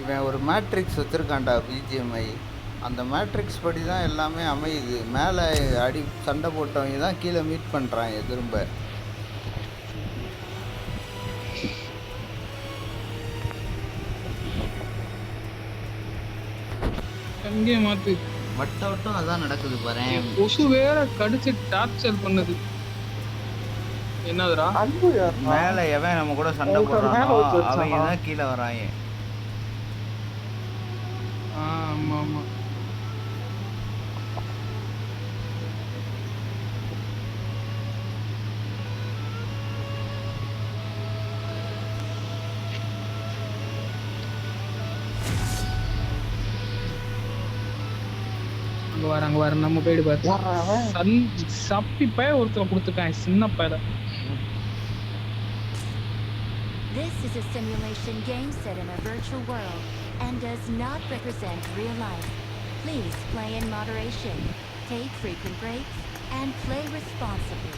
இவன் ஒரு மேட்ரிக்ஸ் வச்சுருக்கான்டா பிஜிஎம்ஐ. அந்த மேட்ரிக்ஸ் படி தான் எல்லாமே அமையுது. மேலே அடி சண்டை போட்டவங்க தான் கீழே மீட் பண்ணுறாங்க திரும்ப. எங்கே மாத்து வட்டம் அதான் நடக்குது பாரு. கொசு வேற கடிச்சு டார்ச்சர் பண்ணுது. என்னதுடா? அன்பு யாருடா? மேலே எவன் நம்ம கூட சண்டை ஒருத்தர் மேல போடுறானோ வச்சு வச்சானா? அவங்க தான் கீழே வராங்க. ஆமா ஆமா. அங்க வர நம்ம போயிடு பாரு. யார்றா அவன்? சப்பி பய ஒருத்தர் கொடுத்துட்டான் சின்ன பையல. This is a simulation game set in a virtual world and does not represent real life. Please play in moderation, take frequent breaks, and play responsibly.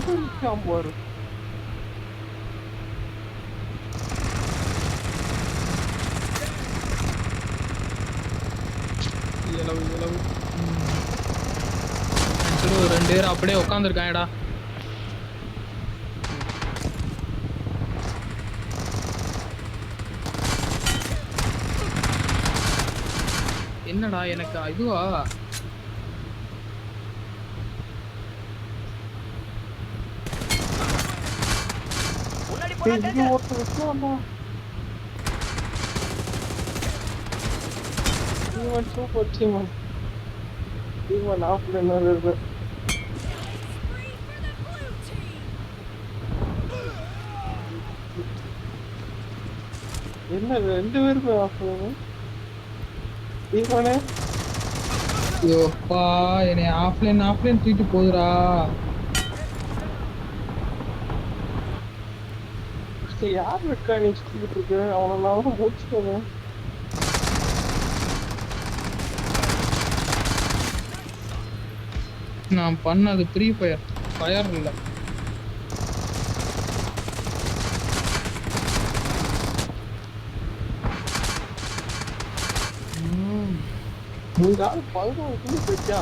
எங்க இருக்கான் பாரு. இளவு ரெண்டு பேரும் அப்படியே உட்காந்துருக்காங்கடா. என்னடா எனக்கு இதுவா முன்னாடி போனா இங்க danger. ஒருத்தர் வச்சுவான்டா. Demon super demon. டீமன் ஆஃப்ல என்ன இருக்கு? என்ன 2 பேருக்கு ஆஃப்ல? டீமனே ஐயோப்பா என்னை ஆஃப்லைன் தூக்கிட்டு போகுதுடா. யார் இருக்கா நீ சுத்திட்டு இருக்கு? அவனால முடிச்சுக்கோங்க. நான் பண்ணது ப்ரீ ஃபயர் இல்ல. நீங்க 11 கிலோ போயிட்டா.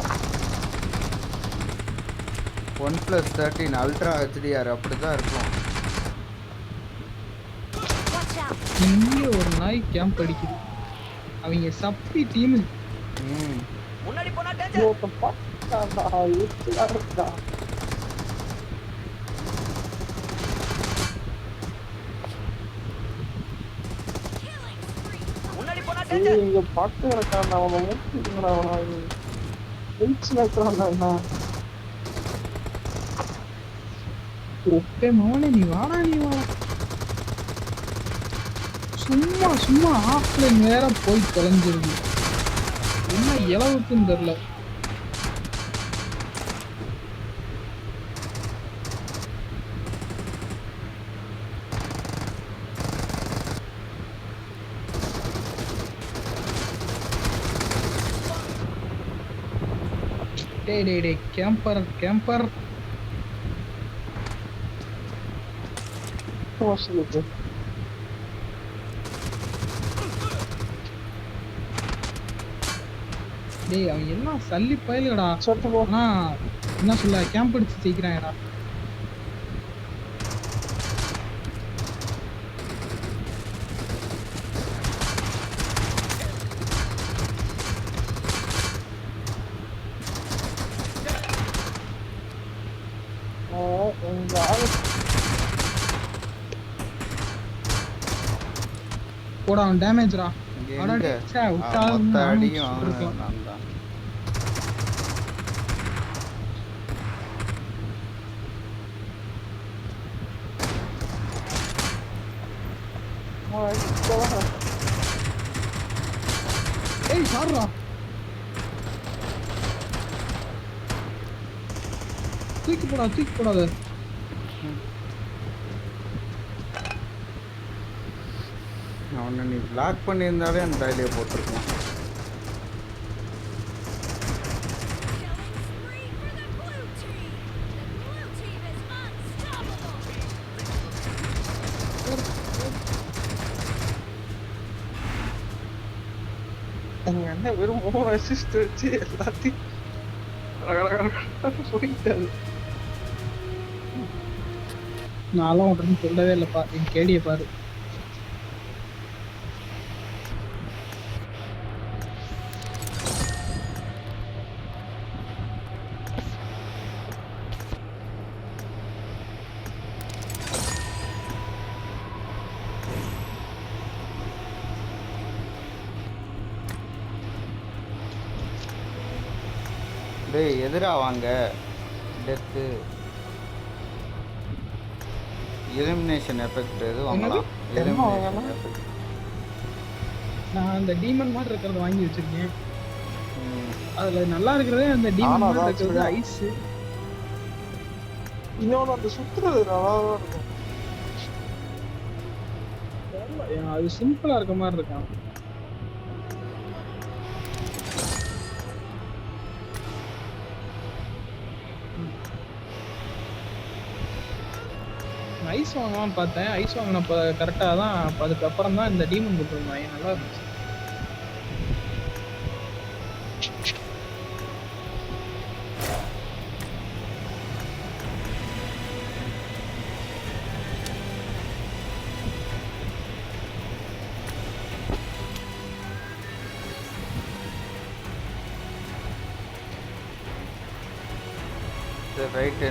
1+13 அல்ட்ரா ஹெச்டிஆர் அப்படிதான் இருக்கும். Watch out! இங்க ஒரு நாய் கேம்ப் அடிக்குது. அவங்க சப்பி டீம். ம் முன்னாடி போனா danger. ஒருத்தன் பார்த்தான்டா. எச்சலா இருக்கா. முன்னாடி போனா danger. இங்க பக்கம் இருக்கான்டா. அவனை முடிச்சுக்கடா. அவனை டென்ஷன் ஆக்குறான்டா. ஒப்பே மவனே நீ வாடா. சும்மா ஆஃப்லைன் வேற போய் தொலைஞ்சிருக்கு. என்ன இளவுக்குன்னு தெரியல. டேய் கேம்பர் சொல்லுது. டேய் அவன் எல்லாம் சல்லி பயலுடா. சட்டு போ. ஆனா என்ன சொல்ல கேம்ப் அடிச்சு ஜெயிக்கிறாங்கடா. இந்த ஆளு போடா அவன் டேமேஜ்ரா. எங்க மொத்த அடியும் நான் தான். ஏய் சார்ரா. தூக்கி போடாத. அவனை நீ பிளாக் பண்ணியிருந்தாலே அந்த டைலியை போட்டிருக்கான். எங்க அண்ணன் வெறும் 3 அசிஸ்ட் வச்சு எல்லாத்தையும் போயிட்டாரு. நான்லாம் உடனே சொல்லவே இல்லைப்பா. என் கேடியை பாரு. டேய் எதிரா வாங்க. டெத்து எலிமினேஷன் எஃபெக்ட் எது வாங்கலாம்? Elimination effect. நான் அந்த டீமன் மாதிரி இருக்கிறத வாங்கி வச்சிருக்கேன். அதுல நல்லா இருக்கிறதே அந்த டீமன் மாதிரி இருக்கிறது ஐஸ். இன்னொன்று அந்த சுத்துறது நல்லாதான் இருக்கும். அது சிம்பிளா இருக்க மாதிரி இருக்கான். ஐஸ் வாங்கலாம்னு பார்த்தேன். ஐஸ் வாங்கினப்ப கரெக்டாக தான். அதுக்கப்புறம் தான் இந்த டீமன் கொடுத்துருந்தாங்க. நல்லா இருந்துச்சு. சரி ரைட்டு